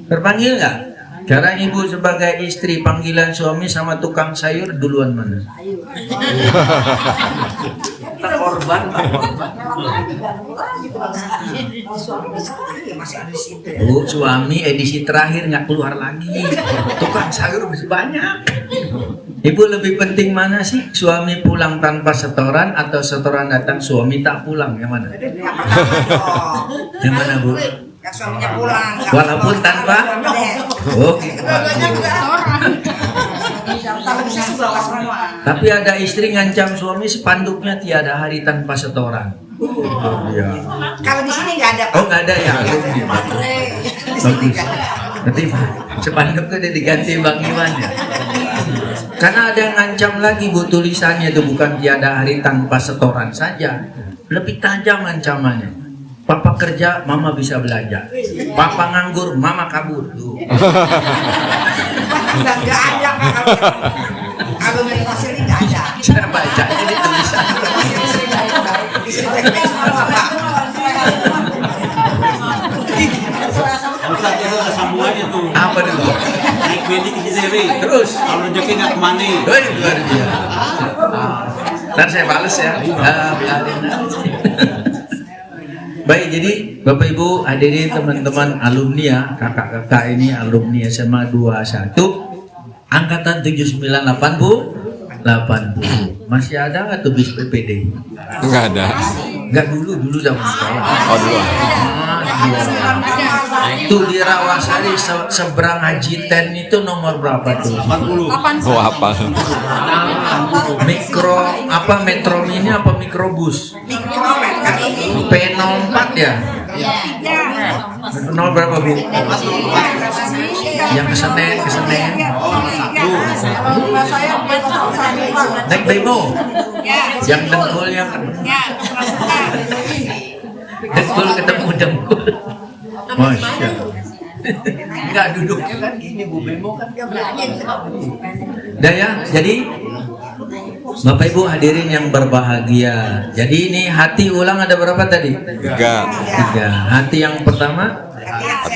Terpanggil nggak? Cara ibu sebagai istri, panggilan suami sama tukang sayur duluan mana? Korban. Bu, suami edisi terakhir nggak keluar lagi. Tukang sayur masih banyak. Ibu lebih penting mana sih? Suami pulang tanpa setoran atau setoran datang suami tak pulang? Yang mana? Yang mana Bu? Yang suaminya pulang. Walaupun tanpa. Oke. Tapi ada istri ngancam suami spanduknya tiada hari tanpa setoran. Iya. Kalau di sini nggak ada. Oh nggak ada ya. Di sini nggak ada. Nanti spanduknya udah diganti Bang Iwan ya. Karena ada yang ngancam lagi Bu, tulisannya itu bukan tiada hari tanpa setoran saja, lebih tajam ancamannya. Papa kerja, mama bisa belajar. Papa nganggur, mama kabur. Nggak ada kalau dari hasil ini nggak ada. Saya baca ini tulisan. Ustaz itu ada sambungannya tuh. Apa itu? Naik bedik di sini. Terus? Kalau rezeki nggak kemana? Luar biasa. Ntar saya bales ya. Baik, jadi Bapak Ibu hadirin teman-teman alumni ya, kakak-kakak ini alumni SMA 21 angkatan 7980. Masih ada nggak tuh bis PPD? Enggak ada. Enggak dulu zaman sekolah. Oh dulu. Itu di Rawasari seberang Haji Ten itu nomor berapa tuh? 40. Oh apa? Mikro apa Metro Mini apa mikrobus? P04 ya? Nol berapa Bi? Yang ke Senen. Naik bemo. Yang dengkulnya kan. Dengkul ketemu dengkul. Masya Allah. Enggak duduknya kan gini Bu Bemo kan dia Dah ya, jadi Bapak Ibu hadirin yang berbahagia. Jadi ini hati ulang ada berapa tadi? 3. 3. Hati yang pertama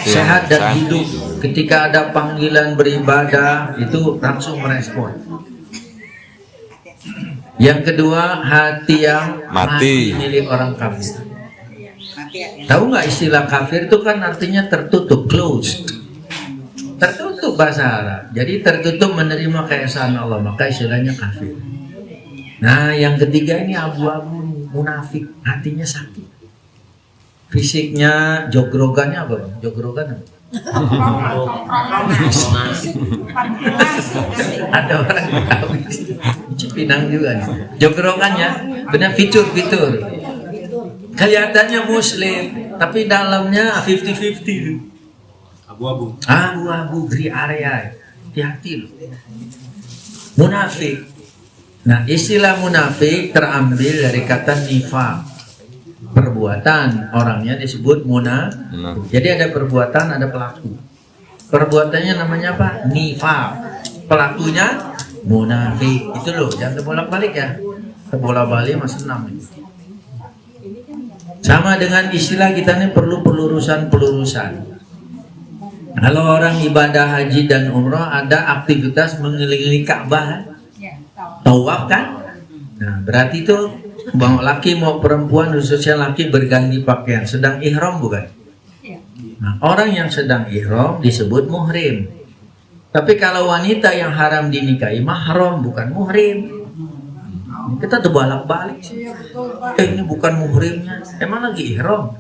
sehat dan hidup. Ketika ada panggilan beribadah itu langsung merespon. Yang kedua hati yang Mati. milik orang kafir. Tahu nggak istilah kafir itu kan artinya tertutup, closed. Tertutup bahasa Arab. Jadi tertutup menerima keesaan Allah, maka istilahnya kafir. Nah, yang ketiga ini abu-abu, munafik, hatinya sakit. Fisiknya jogrogannya apa, Bang? Jogrogan apa? Ada orang tahu Cipinang juga nih. Jogrogannya benar fitur. Kelihatannya muslim, tapi dalamnya 50-50. Abu-abu gray area. Hati-hati loh. Munafik. Nah, istilah munafik terambil dari kata nifaq. Perbuatan, orangnya disebut munafik. Jadi ada perbuatan, ada pelaku. Perbuatannya namanya apa? Nifaq. Pelakunya munafik. Itu loh, jangan terbolak-balik ya. Terbolak-balik masih 6 ini. Sama dengan istilah kita ini perlu pelurusan. Kalau orang ibadah haji dan umroh ada aktivitas mengelilingi Ka'bah, tawaf kan? Nah, berarti itu mau laki mau perempuan khususnya laki berganti pakaian, sedang ihram bukan? Nah, orang yang sedang ihram disebut muhrim. Tapi kalau wanita yang haram dinikahi mahram bukan muhrim. Kita terbalik sih. Ini bukan muhrimnya, emang lagi ihram.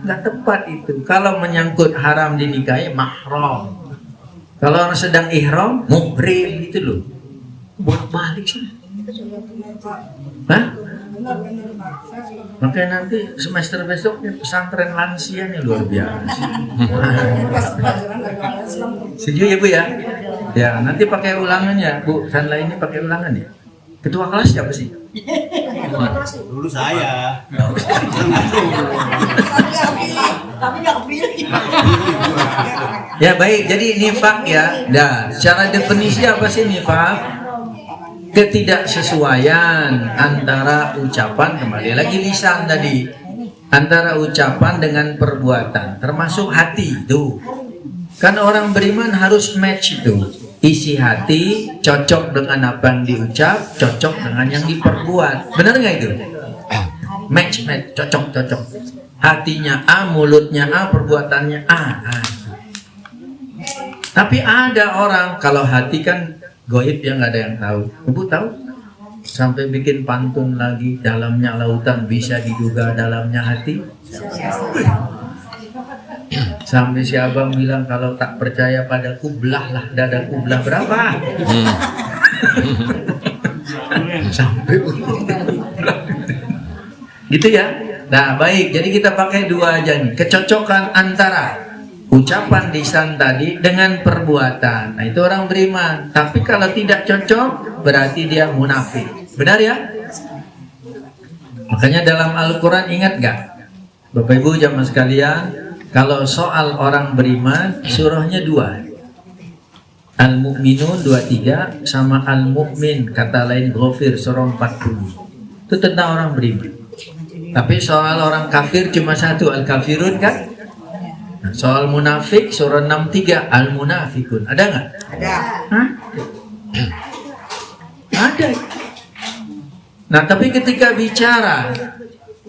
Nggak tepat itu. Kalau menyangkut haram dinikahi mahram. Kalau orang sedang ihram muhrim itu loh. Bolak-balik sih. Hah? Makanya nanti semester besoknya pesantren lansia nih luar biasa. Setuju ya Bu ya? Ya nanti pakai ulangan ya Bu. Sanla ini pakai ulangan ya. Ketua kelas siapa sih? Dulu saya. Ya baik, jadi nifak ya. Nah, secara definisi apa sih nifak? Ketidaksesuaian antara ucapan, kembali lagi lisan tadi, antara ucapan dengan perbuatan, termasuk hati itu. Kan orang beriman harus match itu. Isi hati cocok dengan apa yang diucap, cocok dengan yang diperbuat. Benar nggak itu? Match, cocok. Hatinya A, mulutnya A, perbuatannya A. Tapi ada orang kalau hati kan goib yang nggak ada yang tahu. Ibu tahu? Sampai bikin pantun lagi, dalamnya lautan bisa diduga dalamnya hati. Sampai si abang bilang kalau tak percaya padaku belahlah dadaku, belah berapa? Sampai gitu ya. Nah baik, jadi kita pakai dua aja nih, kecocokan antara ucapan lisan tadi dengan perbuatan. Nah itu orang beriman. Tapi kalau tidak cocok berarti dia munafik. Benar ya? Makanya dalam Al-Quran ingat gak Bapak Ibu jamaah sekalian, kalau soal orang beriman, surahnya 2. Al-Mu'minun 23 sama Al-Mu'min, kata lain Ghafir, surah 40. Itu tentang orang beriman. Tapi soal orang kafir cuma 1, Al-Kafirun kan? Nah, soal munafik, surah 63, Al-Munafikun. Ada nggak? Ada. Hah? Ada. Nah, tapi ketika bicara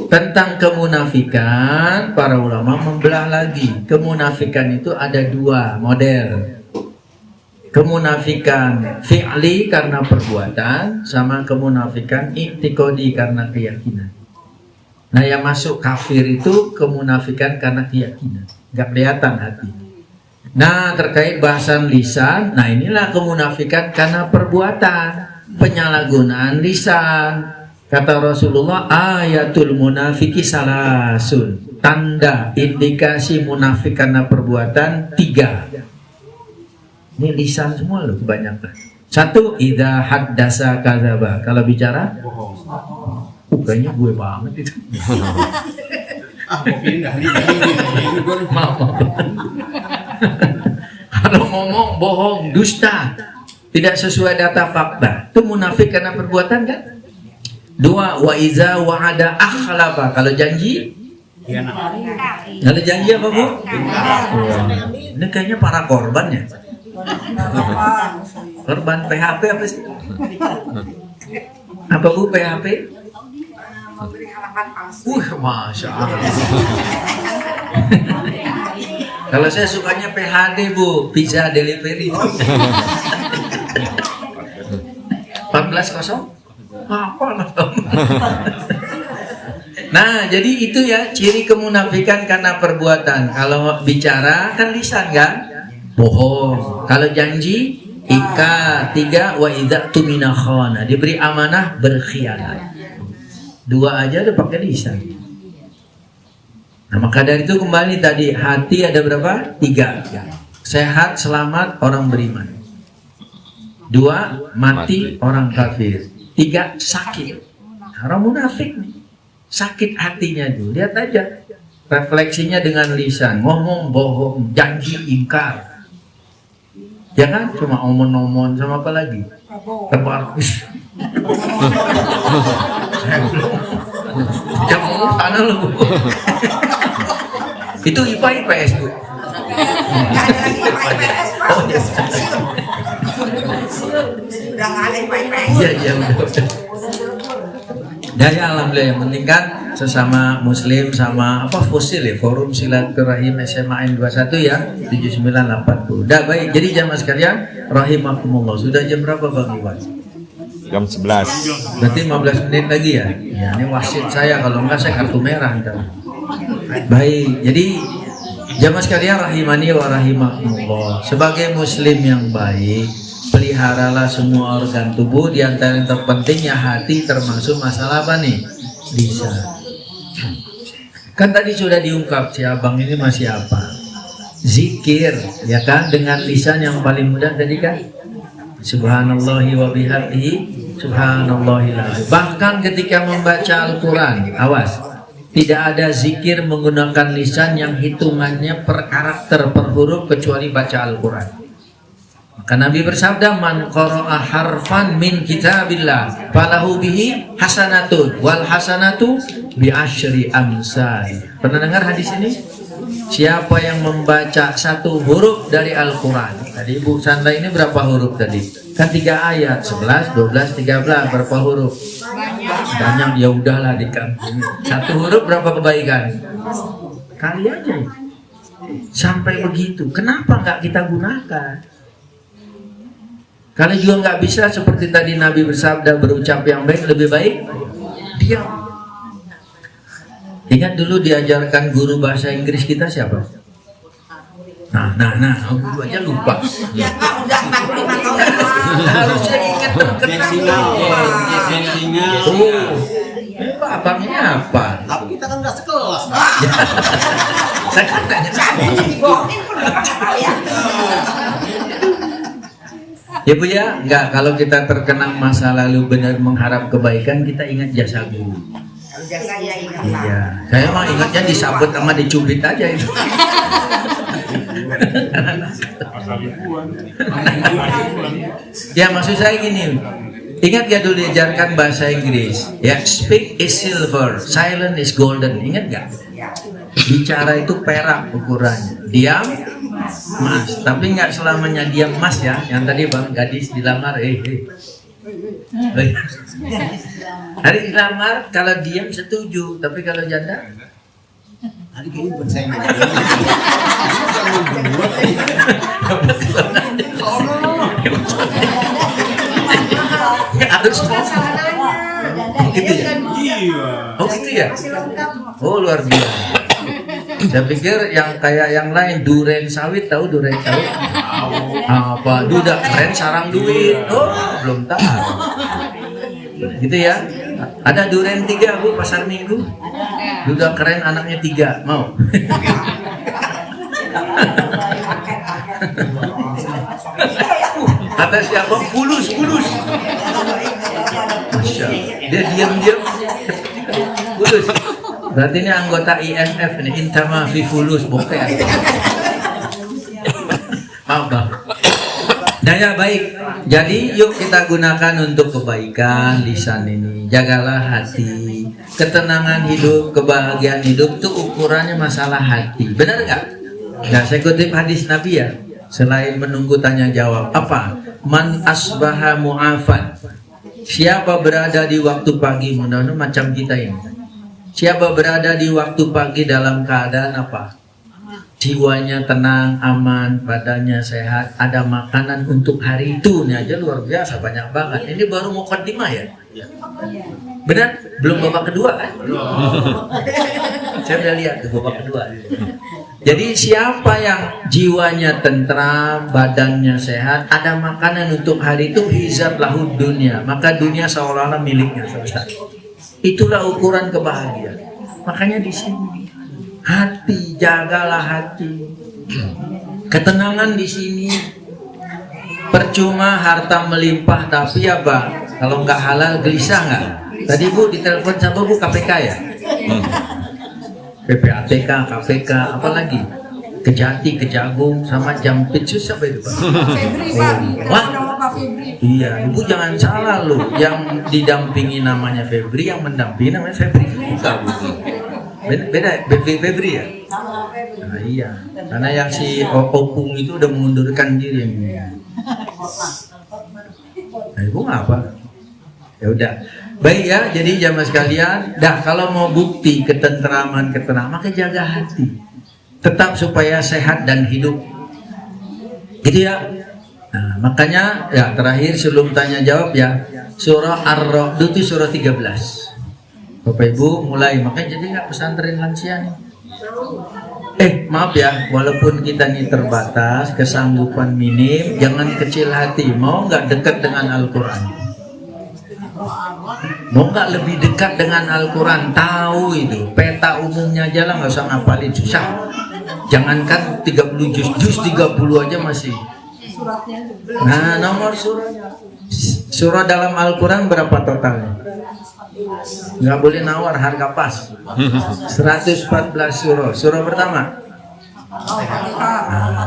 tentang kemunafikan, para ulama membelah lagi. Kemunafikan itu ada 2 model. Kemunafikan fi'li karena perbuatan, sama kemunafikan i'tiqadi karena keyakinan. Nah, yang masuk kafir itu kemunafikan karena keyakinan, nggak kelihatan hati. Nah, terkait bahasan lisan, nah inilah kemunafikan karena perbuatan, penyalahgunaan lisan. Kata Rasulullah, ayatul munafiki salasun, tanda indikasi munafik karena perbuatan 3. Ini lisan semua loh kebanyakan. 1, idza haddasa kadzaba, kalau bicara kayaknya gue banget itu. Kalau ngomong bohong, dusta, tidak sesuai data fakta, itu munafik karena perbuatan kan? 2, wa iza wa'ada akhlafa, kalau janji, kalau janji apa Bu? Ini kayaknya para korban ya. Korban PHP apa sih? Apa Bu PHP? Masya Allah. Kalau saya sukanya PHD Bu, pizza delivery. 14.0? Apa? Nah, jadi itu ya ciri kemunafikan karena perbuatan. Kalau bicara kan lisan kan? Bohong. Kalau janji ikat. 3, wa idza tumina khana, diberi amanah berkhianat. 2 aja udah pakai lisan. Nah, maka dari itu kembali tadi, hati ada berapa? 3. Sehat, selamat, orang beriman. 2, mati, orang kafir. 3, sakit. Orang munafik nih, sakit hatinya tuh. Lihat aja refleksinya dengan lisan, ngomong bohong, janji ingkar. Jangan cuma omong-omong, sama apa lagi? Tebar. Jangan ngomong tanah lu. Itu IPA IPS Bu. Udah nggak ada IPS. Iya udah. Ya alhamdulillah, yang penting kan sesama muslim sama apa fosil ya, forum silaturahim SMA N21 ya 7980. Udah baik, jadi jamaah sekalian rahimakumullah. Sudah jam berapa Bang Iwan? Jam 11. Berarti 15 menit lagi ya. Ya ini wasit saya, kalau enggak saya kartu merah ntar. Baik, jadi jamaah sekalian rahimani wa rahimakumullah. Sebagai muslim yang baik, peliharalah semua organ tubuh, di antara yang terpenting ya hati, termasuk masalah apa nih? Lisan. Kan tadi sudah diungkap si abang ini masih apa? Zikir, ya kan? Dengan lisan yang paling mudah tadi kan? Subhanallahi wa bihamdihi, subhanallahil azim. Bahkan ketika membaca Al-Quran, awas, tidak ada zikir menggunakan lisan yang hitungannya per karakter, per huruf, kecuali baca Al-Quran. Maka Nabi bersabda, man qara'a harfan min kitabillah falahu bihi hasanatun wal hasanatu bi asyri amsal. Pernah dengar hadis ini? Siapa yang membaca 1 huruf dari Al-Quran. Tadi Ibu Sandra ini berapa huruf tadi? Kan 3 ayat, 11, 12, 13, berapa huruf? Banyak, ya udahlah dikampung. 1 huruf berapa kebaikan? Kali aja. Sampai begitu. Kenapa nggak kita gunakan? Kalau juga nggak bisa seperti tadi Nabi bersabda, berucap yang baik lebih baik diam. Ingat dulu diajarkan guru bahasa Inggris kita siapa? Nah, guru aja lupa. Ya Pak, udah 45 tahun. Harusnya ingat terkenal. Pak, abangnya apa? Tapi kita kan nggak sekelas. Saya kan tanya. Ya Bu ya, enggak, kalau kita terkenang masa lalu benar mengharap kebaikan, kita ingat jasa guru. Jasa ya ingat. Iya, saya mah ingatnya disabut sama dicubit aja itu. Ya maksud saya gini, ingat gak dulu diajarkan bahasa Inggris? Ya, speak is silver, silent is golden. Ingat gak? Bicara itu perak ukurannya, diam emas, tapi nggak selamanya diam emas ya. Yang tadi bang gadis dilamar, hari dilamar kalau diam setuju, tapi kalau janda, Tadi kayaknya buat saya. harus gitu ya. Iya. Oh gitu ya? Oh, luar biasa. Saya pikir yang kayak yang lain, duren sawit, tahu duren sawit? Apa? Duda keren sarang duit. Oh, belum tahu. Gitu ya. Ada duren 3 Bu pasar Minggu. Duda keren anaknya 3, mau? Kata siapa? Fulus. Masya Allah. Dia diam-diam. Fulus. Berarti ini anggota IMF ini, Intama fi Fulus, bukan? Maaf Bang. Nah ya baik. Jadi yuk kita gunakan untuk kebaikan lisan ini. Jagalah hati. Ketenangan hidup, kebahagiaan hidup itu ukurannya masalah hati. Benar nggak? Nah saya kutip hadis Nabi ya. Selain menunggu tanya jawab, apa? Man asbaha mu'afan. Siapa berada di waktu pagi, mudah-mudahan macam kita ini. Siapa berada di waktu pagi dalam keadaan apa? Jiwanya tenang, aman, badannya sehat, ada makanan untuk hari itu. Ini aja luar biasa, banyak banget. Ini baru mukaddimah ya? Benar? Belum babak kedua kan? Saya udah lihat tuh babak kedua. Jadi siapa yang jiwanya tentram, badannya sehat, ada makanan untuk hari itu, hizab lahud dunia. Maka dunia seolah-olah miliknya. Itulah ukuran kebahagiaan. Makanya di sini hati, jagalah hati. Ketenangan di sini. Percuma harta melimpah tapi apa? Kalau nggak halal gelisah nggak? Tadi Bu ditelepon sama Bu KPK ya? PPATK, KPK, apalagi? Kejati, Kejagung, sama Jampit, susah apa itu Pak? Febri, Pak. Wah? Nama Pak Febri. Iya, Ibu jangan salah loh. Yang didampingi namanya Febri, yang mendampingi namanya Febri. Bukan, beda, Febri ya? Nah, iya, karena yang si Opung itu udah mengundurkan diri. Nah, Ibu ngapa? Ya udah. Baik ya, jadi jamaah sekalian, dah kalau mau bukti ketentraman, maka jaga hati. Tetap supaya sehat dan hidup. Gitu ya. Nah, makanya ya terakhir sebelum tanya jawab ya, surah Ar-Ra'd itu surah 13. Bapak Ibu mulai, makanya jadi nggak pesantren lansia nih. Maaf ya, walaupun kita ini terbatas, kesanggupan minim, jangan kecil hati. Mau nggak dekat dengan Al-Quran? Mau nggak lebih dekat dengan Al-Quran? Tahu itu, peta umumnya aja lah, nggak usah ngapalin, susah. Jangankan 30 juz 30 aja masih. Nah, nomor surah dalam Al-Quran berapa totalnya? Nggak boleh nawar, harga pas. 114 surah. Surah pertama.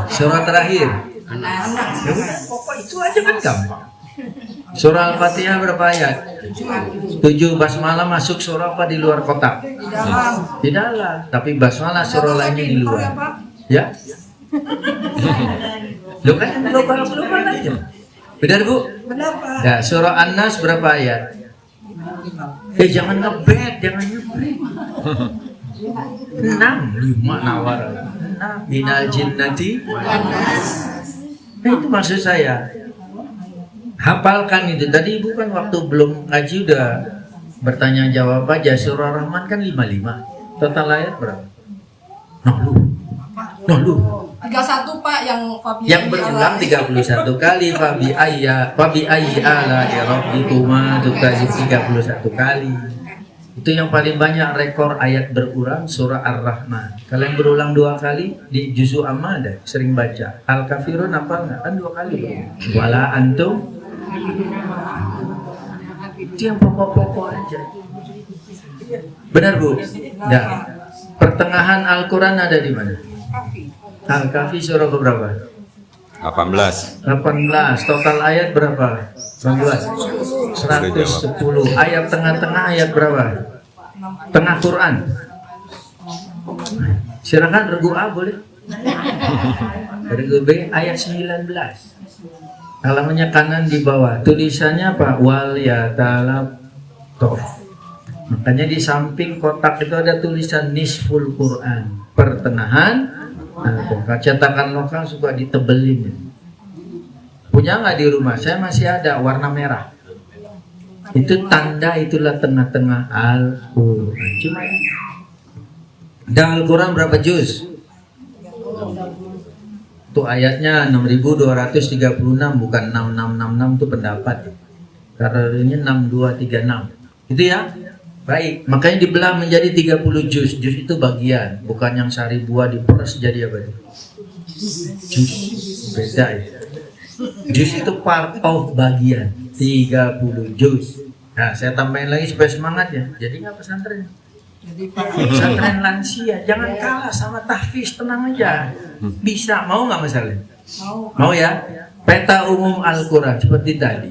Surah terakhir. Pokok itu aja kan gampang. Surah Al-Fatihah berapa ayat? 7. Basmalah masuk surah apa di luar kotak? Di dalam. Tapi basmalah surah lainnya di luar. Ya? Lu kan yang global aja. Benar Bu? Benar Pak. Ya, surah An-Nas berapa ayat? Jangan ngebet, jangan ngebet. 6, 5 nawar. 6 minal jinnati. Itu maksud saya. Hafalkan itu. Tadi Ibu kan waktu belum ngaji udah bertanya jawab aja. Surah Rahman kan 55. Total ayat berapa? Noh lu. 31 Pak yang Fabi. Yang berulang 31 kali. Fabi ayyi ala rabbikuma tukazib 31 kali. Itu yang paling banyak rekor ayat berulang surah Ar-Rahman. Kalian berulang 2 kali di juz'u amma ada sering baca. Al-Kafirun apa enggak? Kan 2 kali. Wala antum. Itu yang pokok-pokok aja. Benar Bu? Nah, pertengahan Al-Quran ada di mana? Al-Kahfi surah berapa? 18. 18. Total ayat berapa? 110. Ayat tengah-tengah ayat berapa? Tengah Quran. Silakan regu A boleh. Regu B ayat 19. Halamannya kanan di bawah. Tulisannya apa? Wal yatalab tof. Makanya di samping kotak itu ada tulisan nisful Quran. Pertengahan. Nah, cetakan lokal suka ditebelin. Punya nggak di rumah? Saya masih ada warna merah. Itu tanda, itulah tengah-tengah Al-Quran. Cuma dan Al-Quran berapa juz? Itu ayatnya 6236, bukan 6666, itu pendapat. Karena ini 6236. Itu ya? Baik, makanya dibelah menjadi 30 juz. Juz itu bagian, bukan yang sari buah diperes jadi apa? Juz. Beda ya. Juz itu part of bagian. 30 juz. Nah, saya tambahin lagi supaya semangat ya. Jadi nggak pesantren. Pesantren lansia, jangan kalah sama tahfiz, tenang aja. Bisa, mau nggak misalnya? Mau ya? Peta umum Al-Quran seperti tadi.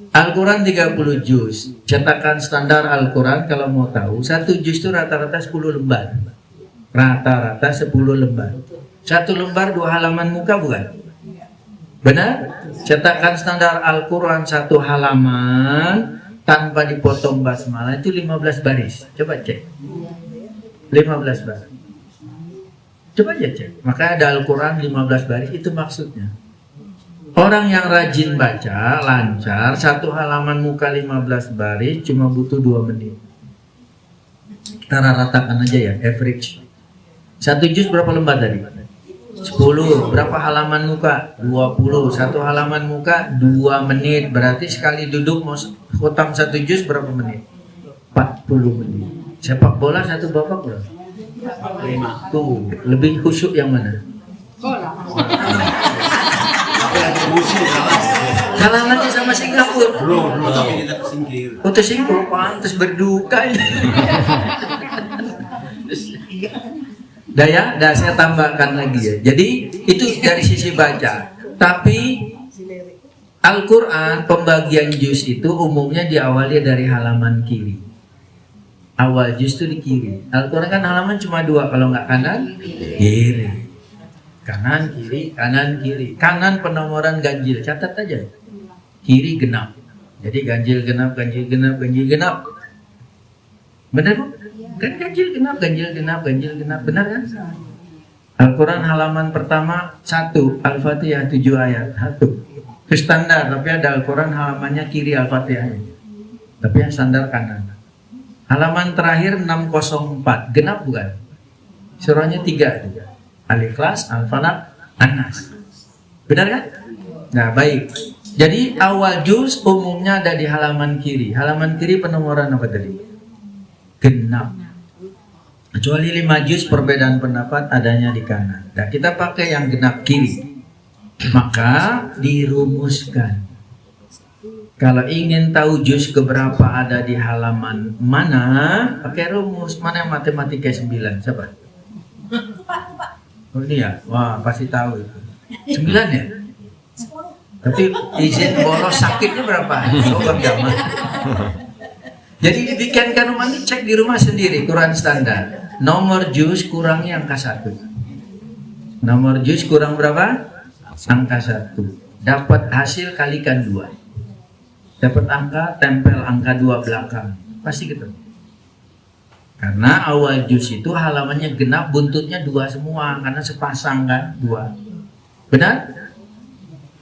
Al-Quran 30 juz. Cetakan standar Al-Quran kalau mau tahu, satu juz itu rata-rata 10 lembar. Rata-rata 10 lembar. Satu lembar 2 halaman muka bukan? Benar? Cetakan standar Al-Quran 1 halaman tanpa dipotong basmalah itu 15 baris. Coba cek. 15 baris. Coba aja cek. Maka ada Al-Quran 15 baris, itu maksudnya. Orang yang rajin baca, lancar, 1 halaman muka 15 baris cuma butuh 2 menit. Kita ratakan aja ya, average. 1 juz berapa lembar tadi? 10. Berapa halaman muka? 20. 1 halaman muka 2 menit. Berarti sekali duduk mau khotam 1 juz berapa menit? 40 menit. Sepak bola 1 babak berapa? 5. Tuh, lebih khusyuk yang mana? Kalangannya sama Singapura. Belum, tapi kita kesingkir. Oh, tersinggung, pantas berduka. Dah saya tambahkan lagi ya. Jadi itu dari sisi baca. Tapi Al-Quran pembagian juz itu umumnya diawali dari halaman kiri. Awal juz itu di kiri. Al-Quran kan halaman cuma 2, kalau nggak kanan, kiri. Kanan, kiri, kanan, kiri. Kanan penomoran ganjil, catat aja. Kiri genap. Jadi ganjil genap, ganjil genap, ganjil genap. Benar Bu? Kan ganjil genap, ganjil genap, ganjil genap. Benar kan? Al-Quran halaman pertama 1, Al-Fatihah 7 ayat. 1. Itu standar, tapi ada Al-Quran halamannya kiri Al-Fatihahnya. Tapi yang standar kanan. Halaman terakhir 604, genap bukan? Surahnya 3 juga. Al-Ikhlas, Al-Falaq, An-Nas. Benar kan? Nah, baik. Jadi awal juz umumnya ada di halaman kiri. Halaman kiri penomoran apa tadi? Genap. Kecuali 5 juz perbedaan pendapat adanya di kanan. Nah, kita pakai yang genap kiri. Maka dirumuskan. Kalau ingin tahu juz keberapa ada di halaman mana, pakai rumus. Mana yang matematika 9? Siapa? Oh ini ya? Wah, pasti tahu itu. 9 ya? Tapi izin bolos sakitnya berapa? Oh, Bang Jamal. Jadi dibikinkan rumah ini, cek di rumah sendiri Quran standar. Nomor juz kurangnya angka 1. Nomor juz kurang berapa? Angka 1. Dapat hasil kalikan 2. Dapat angka, tempel angka 2 belakang. Pasti ketemu. Karena awal juz itu halamannya genap, buntutnya 2 semua. Karena sepasang kan, 2. Benar?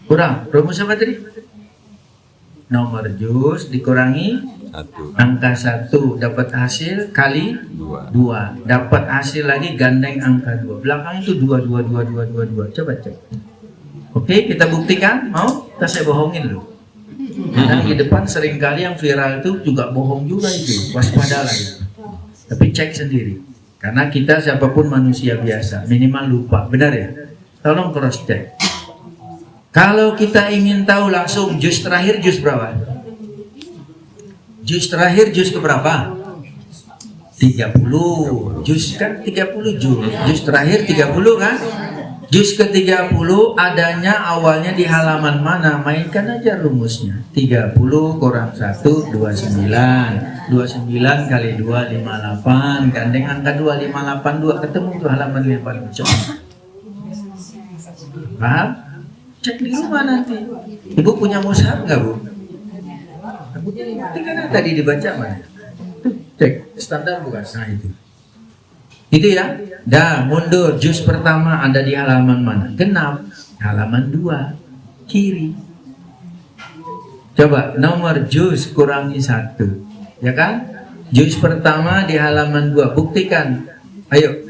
Kurang. Rumus apa tadi? Nomor juz dikurangi 1. angka 1, dapat hasil kali 2. Dapat hasil lagi gandeng angka 2. Belakang itu 2, 2, 2, 2, 2, 2. Coba cek. Oke, kita buktikan. Mau? Kita saya bohongin loh. Karena di depan seringkali yang viral itu juga bohong juga itu. Waspadalah itu. Tapi cek sendiri. Karena kita siapapun manusia biasa. Minimal lupa. Benar ya? Tolong cross check. Kalau kita ingin tahu langsung juz terakhir juz berapa? Juz terakhir juz keberapa? 30. Juz kan 30 juz. Juz terakhir 30 kan? Juz ke-30 adanya awalnya di halaman mana? Mainkan aja rumusnya. 30 kurang 1, 29. 29 kali 2, 58. Gandeng angka 2, 582. Ketemu tuh halaman 58. Paham? Cek di rumah nanti. Ibu punya mushaf nggak Bu? Tinggal tadi dibaca mana? Cek standar bukan? Nah itu. Itu ya. Dah mundur. Juz pertama ada di halaman mana? Genap. Halaman 2 kiri. Coba nomor juz kurangi 1, ya kan? Juz pertama di halaman 2, buktikan. Ayo.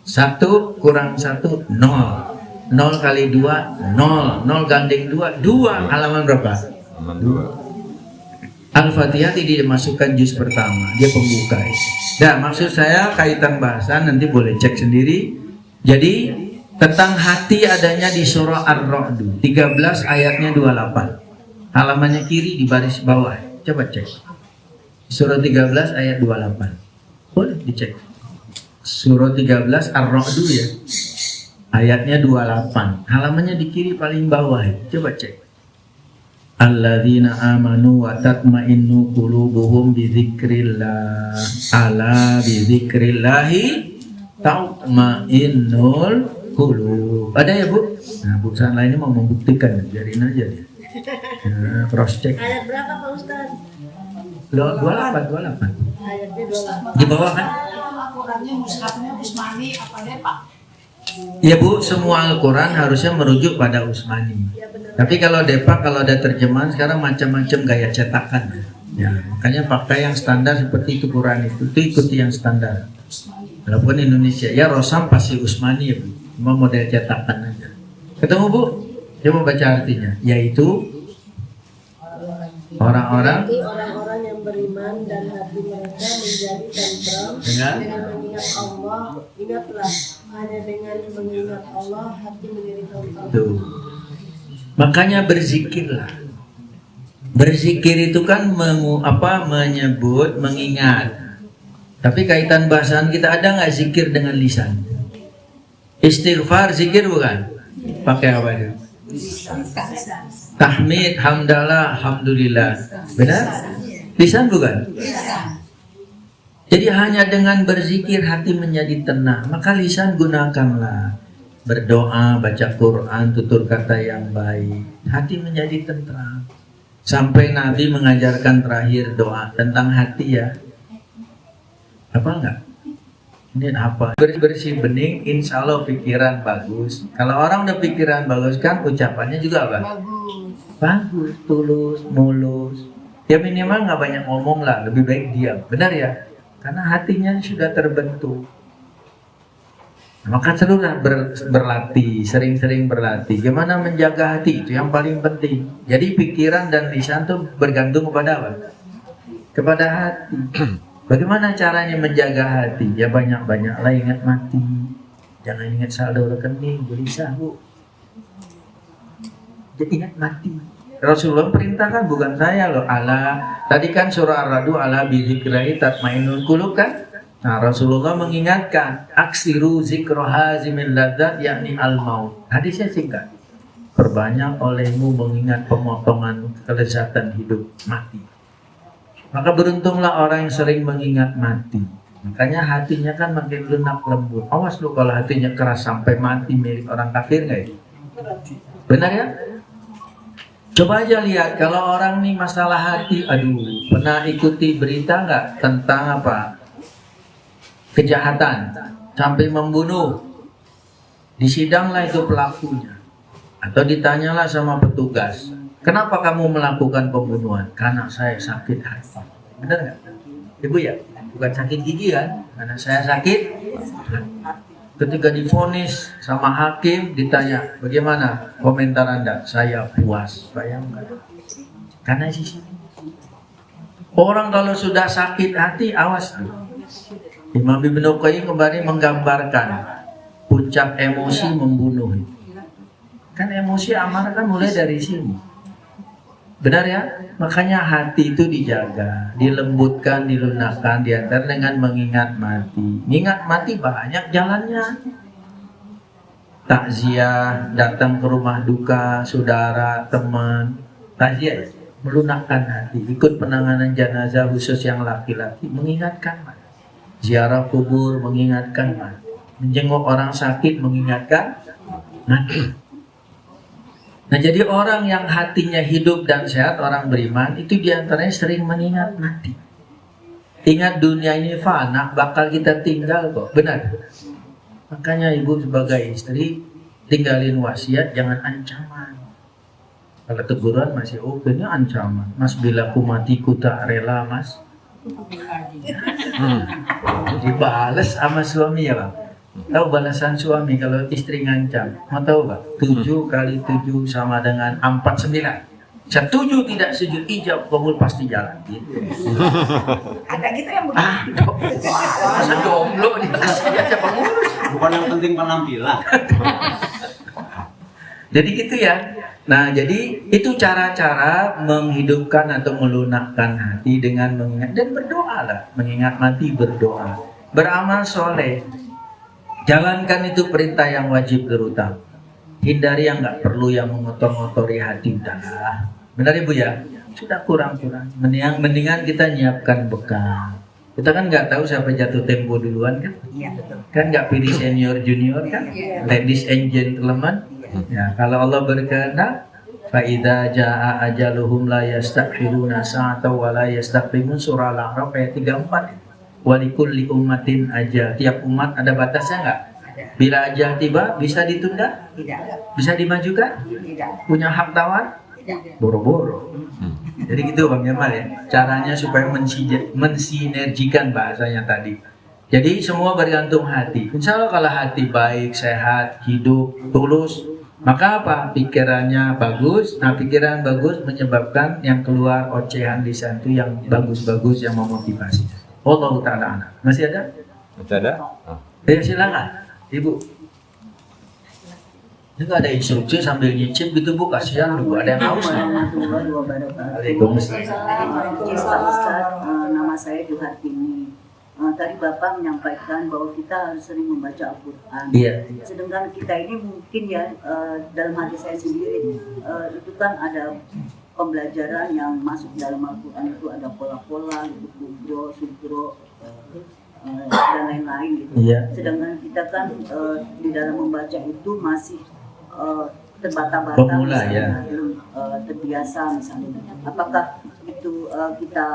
1 kurang 1 0. 0 kali 2 0. 0 gandeng 2 2. Halaman berapa? Halaman 2. Al-Fatihah tidak dimasukkan juz pertama, dia pembuka. Nah, maksud saya kaitan bahasan nanti boleh cek sendiri. Jadi tentang hati adanya di surah Ar-Ra'd 13 ayatnya 28. Halamannya kiri di baris bawah. Coba cek. Surah 13 ayat 28. Boleh dicek. Surah 13 Ar-Ra'd ya. Ayatnya 28. Halamannya di kiri paling bawah. Coba cek. Alladzina amanu wa tatma'innu qulubuhum bi dzikrillah. Ala bi dzikrillahi tatma'innul qulub. Ada ya, Bu? Nah, perusahaan lainnya mau membuktikan, biarin aja dia. Nah, cross check. Ayat berapa Pak Ustaz? 28. Ayatnya 28. Di bawah kan? Al-Qurannya mushafnya Usmani apa deh Pak? Ya Bu, semua Al-Quran harusnya merujuk pada Utsmani. Tapi kalau Depak, kalau ada terjemahan sekarang macam-macam gaya cetakan. Ya, makanya pakai yang standar seperti itu Quran itu ikuti yang standar. Walaupun Indonesia, ya Rosam pasti Utsmani ya Bu, cuma model cetakan aja. Ketemu Bu? Coba baca artinya, yaitu orang-orang yang beriman dan hati mereka menjadi tentram dengan mengingat Allah. Ingatlah, hanya dengan mengingat Allah hati menjadi tentram. tuh. Makanya berzikirlah. Berzikir itu kan menyebut, mengingat. Tapi kaitan bahasan kita ada nggak zikir dengan lisan? Istighfar zikir bukan? Pakai apa itu? Tahmid, hamdalah, alhamdulillah. Benar? Lisan bukan? Jadi hanya dengan berzikir hati menjadi tenang. Maka lisan gunakanlah. Berdoa, baca Quran, tutur kata yang baik. Hati menjadi tenang. Sampai Nabi mengajarkan terakhir doa tentang hati ya. Apa enggak? Ini apa? Bersih bening, insya Allah pikiran bagus. Kalau orang udah pikiran bagus kan ucapannya juga apa? Bagus, tulus, mulus. Ya minimal nggak banyak ngomong lah, lebih baik diam. Benar ya? Karena hatinya sudah terbentuk. Maka seluruh berlatih, sering-sering berlatih. Gimana menjaga hati itu yang paling penting. Jadi pikiran dan lisan tuh bergantung kepada apa? Kepada hati. Bagaimana caranya menjaga hati? Ya banyak-banyaklah ingat mati. Jangan ingat saldo rekening, gelisah Bu. Jadi ingat mati. Rasulullah perintahkan, bukan saya loh. Tadi kan surah Ar-Ra'd ala bi dzikrillahi tatmainnul qulub kan? Nah, Rasulullah mengingatkan aksiru zikra hazimil ladzat yakni al-maut. Hadisnya singkat. Perbanyak olehmu mengingat pemotongan kelezatan hidup mati. Maka beruntunglah orang yang sering mengingat mati. Makanya hatinya kan makin lunak lembut. Awas lu kalau hatinya keras sampai mati milik orang kafir nggak ya? Benar ya? Coba aja lihat kalau orang nih masalah hati, aduh, pernah ikuti berita nggak tentang apa? Kejahatan sampai membunuh. Disidanglah itu pelakunya. Atau ditanyalah sama petugas. Kenapa kamu melakukan pembunuhan? Karena saya sakit hati. Benar nggak? Ibu ya? Bukan sakit gigi kan? Karena saya sakit hati. Ketika divonis sama hakim ditanya, bagaimana komentar Anda? Saya puas. Bayangkan. Karena sisi orang kalau sudah sakit hati, awas tuh. Imam Ibnu Qayyim kembali menggambarkan puncak emosi membunuh. Kan emosi amarah kan mulai dari sini. Benar ya? Makanya hati itu dijaga, dilembutkan, dilunakkan, diantar dengan mengingat mati. Mengingat mati banyak jalannya. Takziah, datang ke rumah duka, saudara, teman. Takziah, melunakkan hati. Ikut penanganan jenazah khusus yang laki-laki, mengingatkan mati. Ziarah kubur, mengingatkan mati. Menjenguk orang sakit, mengingatkan mati. Nah jadi orang yang hatinya hidup dan sehat, orang beriman, itu diantaranya sering mengingat mati. Ingat dunia ini fana, bakal kita tinggal kok. Benar. Makanya ibu sebagai istri, tinggalin wasiat, jangan ancaman. Kalau teguran masih oke, ini ancaman. Mas, bila ku mati ku tak rela, Mas. Dibales sama suami ya, Bang. Tahu balasan suami kalau istri ngancam? Mau tahu, Bang? 7 kali 7 sama dengan 49. Setuju tidak setuju, ijab kabul pasti jalan. Gitu. Ada gitu yang begitu. Masa jomblo dia aja pengurus. Bukan yang penting penampilan. Jadi gitu ya. Nah, jadi itu cara-cara menghidupkan atau melunakkan hati dengan mengingat dan berdoa lah. Mengingat mati berdoa. Beramal soleh. Jalankan itu perintah yang wajib terutama. Hindari yang nggak perlu yang mengotor-ngotori hati. Udahlah. Benar Ibu ya? Sudah kurang-kurang. Mendingan kita nyiapkan bekal. Kita kan nggak tahu siapa jatuh tempo duluan kan? Iya betul. Kan nggak pilih senior junior kan? Ladies and gentlemen. Ya, kalau Allah berkehendak, faida jaa ajaluhum la yastakhiruna sa'ata wa la yastaqdimun, surah Al-A'raf ayat 34. Walikulli ummatin ajal. Tiap umat ada batasnya nggak? Bila ajal tiba, bisa ditunda? Tidak. Bisa dimajukan? Tidak. Punya hak tawar? Tidak. Boro-boro. Jadi gitu Bang Jamal ya. Caranya supaya mensinergikan bahasanya tadi. Jadi semua bergantung hati. Insya Allah kalau hati baik, sehat, hidup, tulus, maka apa? Pikirannya bagus. Nah, pikiran bagus menyebabkan yang keluar ocehan lisan itu yang bagus-bagus yang memotivasi. Allah Ta'ala anak. Masih ada? Masih ada? Ya silakan, Ibu. Ini nggak ada instruksi sambil nyicip gitu Bu, kasihan lu, ada yang haus. Waalaikumsalam. Nama saya Juhartini. Tadi Bapak menyampaikan bahwa kita harus sering membaca Al-Quran. Iya. Sedangkan kita ini mungkin ya dalam hati saya sendiri itu kan ada pembelajaran yang masuk dalam Al-Quran itu ada pola-pola, gitu, kubro, sukro, dan lain-lain gitu. Iya. Sedangkan kita kan di dalam membaca itu masih terbata-bata, Pemula, ya. belum terbiasa misalnya. Apakah itu kita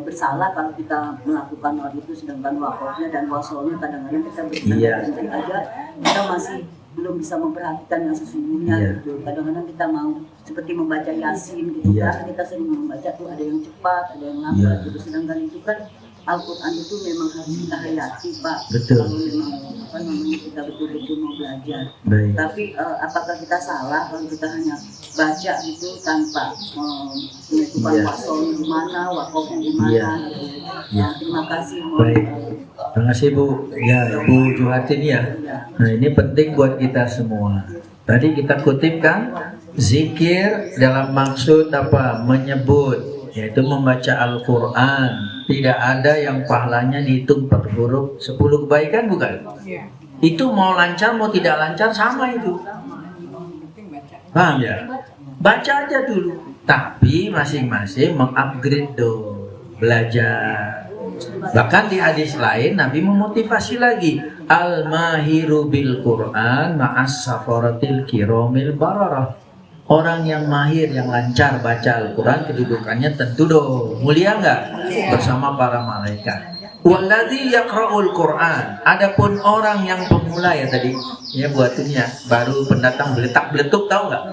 bersalah kalau kita melakukan hal itu, sedangkan wakofnya dan wasolnya kadang-kadang kita berikan aja kita masih belum bisa memperhatikan yang sesungguhnya gitu. Kadang-kadang kita mau seperti membaca Yasin gitu kan, kita sering membaca tuh ada yang cepat, ada yang lambat gitu. Sedangkan itu kan Al-Quran itu memang harus kita hayati Pak. Betul. Kalau memang kita betul-betul mau belajar. Baik. Tapi apakah kita salah kalau kita hanya baca gitu tanpa menentukan wasol di mana, wakofnya di mana? Terima kasih. Baik. Terima kasih Bu. Ya, Bu Juhartini ya. Nah, ini penting buat kita semua. Tadi kita kutipkan zikir dalam maksud apa? Menyebut, yaitu membaca Al-Quran. Tidak ada yang pahalanya dihitung per huruf 10 kebaikan, bukan? Itu mau lancar mau tidak lancar sama itu. Paham ya? Baca aja dulu. Tapi masing-masing mengupgrade dong. Belajar. Bahkan di hadis lain Nabi memotivasi lagi. Al-mahiru bil Quran ma'as safaratil kiromil bararah. Orang yang mahir, yang lancar baca Al-Quran, kedudukannya tentu dong mulia nggak? Bersama para malaikat. Walladzi yaqra'ul Quran. Adapun orang yang pemula ya tadi, ya buatinnya baru pendatang beletak-beletuk, tahu nggak?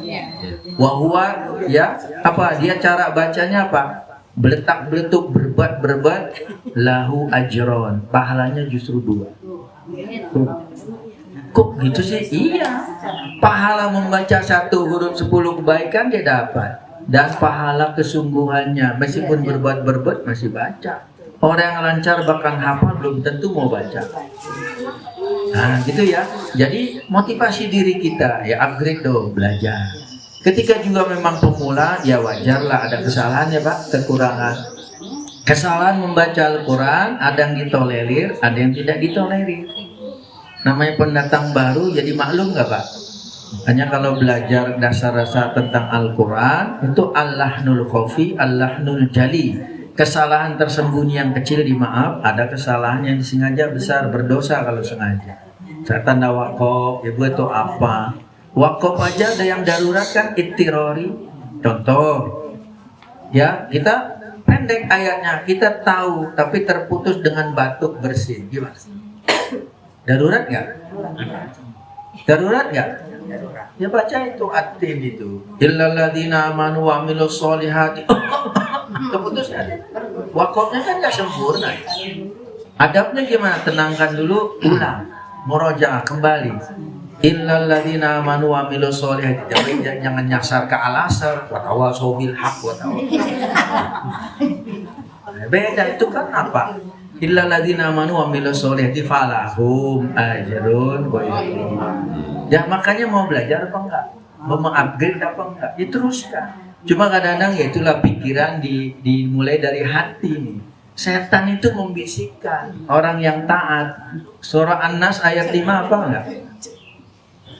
Wahwa ya apa? Dia cara bacanya apa? Beletak-beletuk, berbuat lahu ajron. Pahalanya justru 2. Kok gitu sih? Iya. Pahala membaca 1 huruf 10 kebaikan dia dapat. Dan pahala kesungguhannya meskipun berbuat masih baca. Orang yang lancar bahkan hafal belum tentu mau baca. Nah gitu ya. Jadi motivasi diri kita ya, upgrade dong, belajar. Ketika juga memang pemula ya wajarlah ada kesalahan ya Pak, kekurangan. Kesalahan membaca Al-Quran ada yang ditolerir, ada yang tidak ditolerir. Namanya pendatang baru jadi maklum nggak Pak? Hanya kalau belajar dasar-dasar tentang Al-Quran itu Allahnul Khofi, Allahnul Jali. Kesalahan tersembunyi yang kecil dimaaf, ada kesalahan yang disengaja besar, berdosa kalau sengaja. Saya tanda wakaf, ibu itu apa? Wakaf aja ada yang darurat kan, ittirori. Contoh, ya kita pendek ayatnya, kita tahu, tapi terputus dengan batuk bersin. Gimana? Darurat nggak? Darurat nggak? darurat. Ya baca itu atin itu. Illalladzina amanu wa amilus solihati. Keputus kan? Wakofnya kan nggak sempurna. Adabnya gimana? Tenangkan dulu, ulang, murojaah kembali. Illalladzina amanu wa amilus solihati. Jangan nyasar ke al-asr. Wa tawasau bil haq wa beda itu kan apa? Illalladzina amanu wa amilus solihati falahum ajrun ghairu. Ya makanya mau belajar apa enggak? Mau mengupgrade apa enggak? Ya teruskan. Cuma kadang-kadang ya itulah pikiran dimulai dari hati nih. Setan itu membisikkan orang yang taat. Surah An-Nas ayat 5 apa enggak?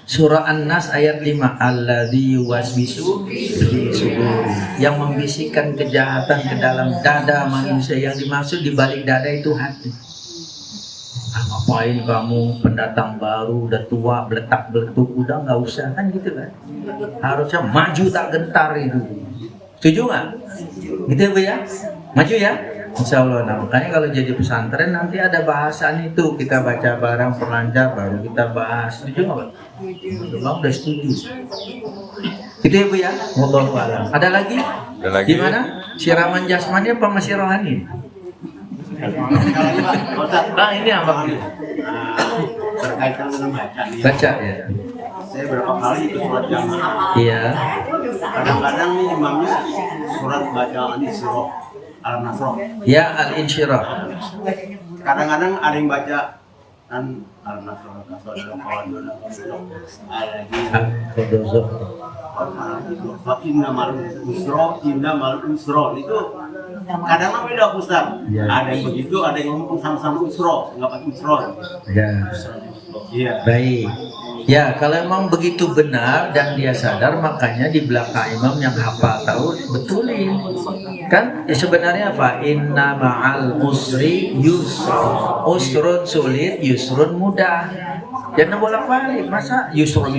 Surah An-Nas ayat 5, alladzi yuwaswisu fi sudur, yang membisikkan kejahatan ke dalam dada manusia. Yang dimaksud di balik dada itu hati. Ngapain kamu pendatang baru, udah tua, beletak-beletuk, udah nggak usah kan gitu kan. Harusnya maju tak gentar itu. Setuju nggak? Gitu ya Bu ya? Maju ya? Insya Allah. Nah, makanya kalau jadi pesantren nanti ada bahasan itu, kita baca bareng pengantar baru kita bahas. Setuju nggak Pak? Bang udah setuju. Gitu ya Bu ya? Wallahu a'lam. Ada lagi? Ada lagi. Gimana? Siraman jasmani apa masih rohani? Bang ini apa? Berkaitan dengan baca nih. Baca ya. Saya berapa kali ikut sholat jamaah. Iya. Kadang-kadang nih imamnya surat baca Al-Isra, Al-Nasr. Ya al-insyirah. Kadang-kadang ada yang baca kan Al-Nasr kasodana kawadona inna mal usra itu kadang beda Ustaz. Ya. Ada yang begitu, ada yang ngomong sama-sama usra, nggak pakai usra. Ya. Iya. Baik. Ya, kalau emang begitu benar dan dia sadar, makanya di belakang imam yang hafal tahu betulin. Kan ya sebenarnya apa? Inna ma'al usri yusra. Usrun sulit, yusrun mudah. Jangan bolak-balik, masa yusra.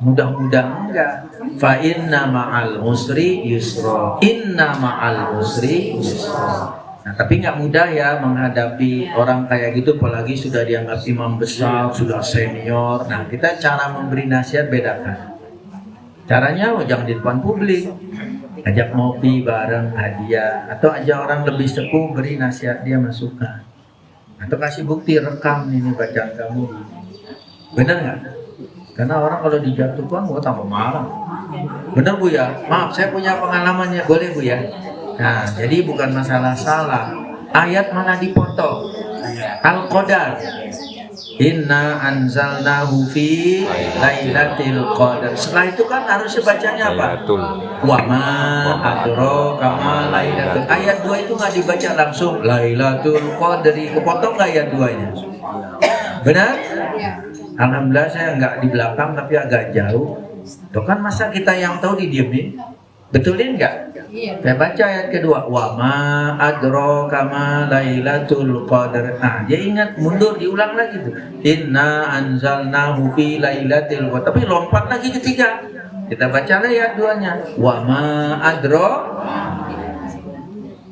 Mudah-mudah enggak. Fa inna ma'al usri yusra. Inna ma'al usri yusra. Nah, tapi nggak mudah ya menghadapi orang kayak gitu, apalagi sudah dianggap imam besar, sudah senior. Nah, kita cara memberi nasihat bedakan. Caranya jangan di depan publik, ajak ngopi bareng, hadiah, atau ajak orang lebih sepuh beri nasihat, dia masukan, atau kasih bukti rekam ini bacaan kamu. Benar nggak? Karena orang kalau dijatuhkan gua tambah marah. Benar Bu ya? Maaf, saya punya pengalamannya, boleh Bu ya? Nah, jadi bukan masalah salah. Ayat mana dipotong? Al-Qadar. Inna anzalnahu fi lailatul qadar. Setelah itu kan harus bacanya apa? Wa ma adraka ma lailatul. Ayat 2 itu nggak dibaca langsung lailatul qadri. Kepotong nggak ayat 2-nya? Benar? Alhamdulillah saya nggak di belakang tapi agak jauh. Tuh kan masa kita yang tahu didiemin? Betulin nggak? Saya baca ayat kedua, wa ma adraka ma lailatul qadar. Nah, dia ingat, mundur, diulang lagi tuh. Inna anzalnahu fi lailatul qadar. Tapi lompat lagi ketiga. Kita baca ayat 2-nya. Wa ma adraka.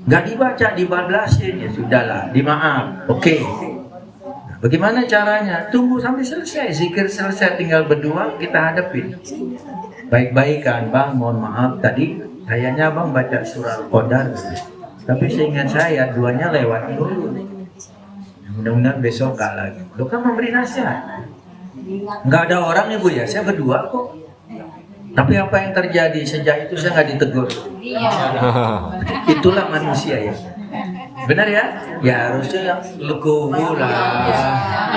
Enggak dibaca, dibablasin, ya sudahlah, dimaaf. Oke. Nah, bagaimana caranya? Tunggu sampai selesai, zikir selesai, tinggal berdua kita hadapin. Baik-baikan, Bang, mohon maaf tadi kayaknya Bang baca surah Al-Qadar, tapi seingat saya 2-nya lewat dulu. Mudah-mudahan besok gak lagi. Lo kan memberi nasihat. Nggak ada orang Ibu ya, saya berdua kok. Tapi apa yang terjadi sejak itu saya nggak ditegur. Itulah manusia ya. Benar ya? Ya harusnya yang legowo lah.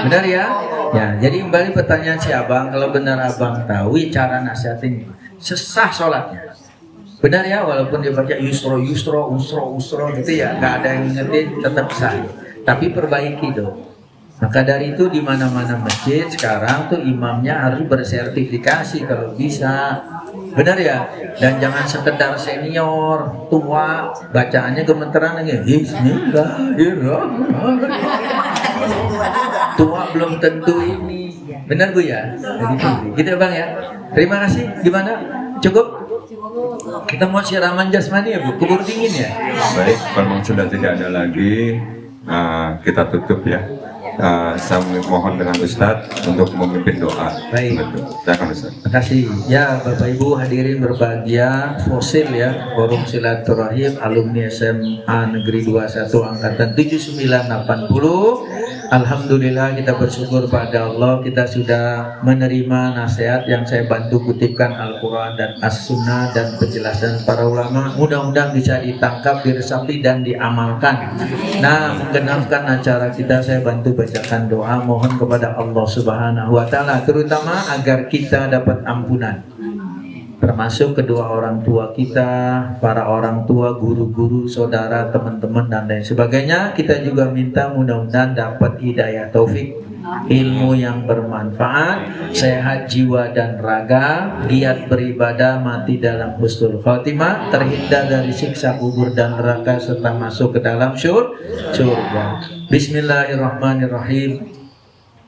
Benar ya? Ya, jadi kembali pertanyaan si Abang, kalau benar Abang tahu cara nasihatin sesah sholatnya. Benar ya, walaupun dia baca yusro gitu ya, nggak ada yang ngingetin, tetap sah. Tapi perbaiki dong. Maka dari itu di mana-mana masjid sekarang tuh imamnya harus bersertifikasi kalau bisa. Benar ya? Dan jangan sekedar senior, tua, bacaannya gemeteran lagi. Bismillahirrahmanirrahim. Tua belum tentu ini. Benar Bu ya? Gitu ya Bang ya? Terima kasih. Gimana? Cukup? Kita mau siraman jasmani ya Bu? Kubur dingin ya? Baik, kalau sudah tidak ada lagi, kita tutup ya. saya mohon dengan Ustadz untuk memimpin doa. Baik. Silakan Ustadz. Terima kasih. Ya, Bapak Ibu hadirin berbahagia, Fosil ya, Forum Silaturahim alumni SMA Negeri 21 angkatan 7980. Alhamdulillah kita bersyukur pada Allah, kita sudah menerima nasihat yang saya bantu kutipkan Al-Quran dan As-Sunnah dan penjelasan para ulama. Mudah-mudahan bisa ditangkap, diresapi dan diamalkan. Nah, menggenapkan acara kita, saya bantu bacakan doa mohon kepada Allah Subhanahu wa Ta'ala, terutama agar kita dapat ampunan, termasuk kedua orang tua kita, para orang tua, guru-guru, saudara, teman-teman dan lain sebagainya. Kita juga minta mudah-mudahan dapat hidayah taufik, ilmu yang bermanfaat, sehat jiwa dan raga, giat beribadah, mati dalam husnul khotimah, terhindar dari siksa kubur dan neraka serta masuk ke dalam surga. Bismillahirrahmanirrahim.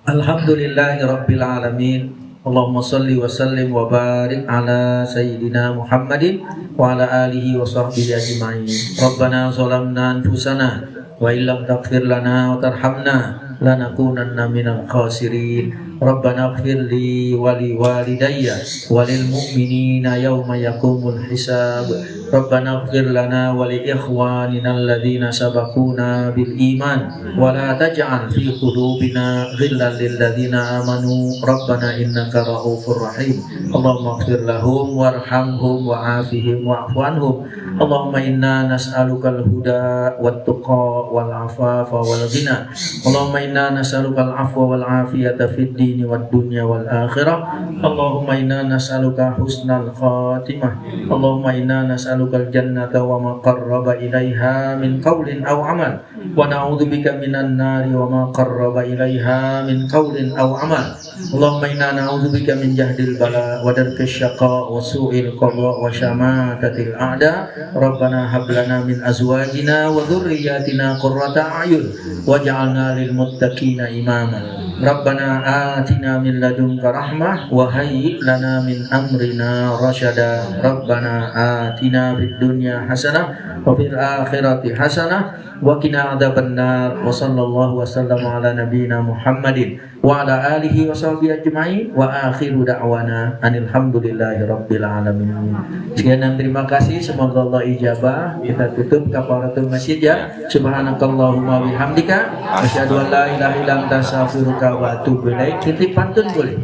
Alhamdulillahirabbil alamin. Allahumma salli wa sallim wa barik ala sayyidina Muhammadin wa ala alihi wa sahbihi ajma'in. Rabbana zalamna anfusana wa illam taghfir lana wa tarhamna lanakunanna minal khasirin. Rabbana ighfir li wa li walidayya wa lil mu'minina yawma yaqumul hisab. Rabbana ighfir lana wa li ikhwanina alladhina sabaquna bil iman wa la taj'al fi qulubina ghillan lil ladzina amanu rabbana innaka ra'ufur rahim. Allahumma ighfir lahum warhamhum wa'afihim wa'fu anhum. Allahumma inna nas'alukal huda wat tuqa wal afafa wal ghina. Allahumma inna nas'alukal afwa wal afiyata fid dini wad dunya wal akhirah. Allahumma inna nas'aluka husnal khatimah. Allahumma inna nas'alukal jannata wa ma qarraba ilaiha min qawlin aw amal. Wa na'udzubika minan nari wa ma qarraba ilaiha min qawlin aw amal. Allahumma inna na'udzubika min jahdil bala wa darkis syaqa wa su'il qada wa syamatatil a'da. Rabbana hab lana min azwajina wa dhurriyyatina qurrata a'yun waj'alna lil muttaqina imama. Rabbana atina min ladunka rahmah wa hayyi lana min amrina rasyada. Rabbana atina fid dunya hasanah wa fil akhirati hasanah wa qina adzabannar. Wa sallallahu wasallam ala nabiyyina Muhammadin wa ala alihi wa sahbihi ajma'in wa akhiru da'wana anil hamdulillahi rabbil alamin. Sekian dan terima kasih, semoga Allah ijabah. Kita tutup kafaratul masjid ya. Subhanakallahumma bihamdika asyhadu an la ilaha illa anta astaghfiruka wa atubu ilaik. Titip pantun boleh?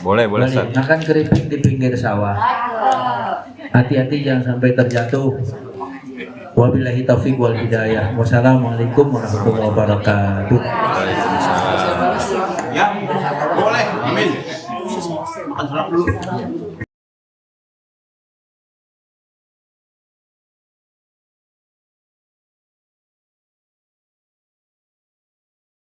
Boleh Ustaz. Makan keripik di pinggir sawah. Hati-hati jangan sampai terjatuh. Wabillahi taufiq wal hidayah. Wassalamualaikum warahmatullahi wabarakatuh. Ya, boleh. Amin. Makan salap dulu.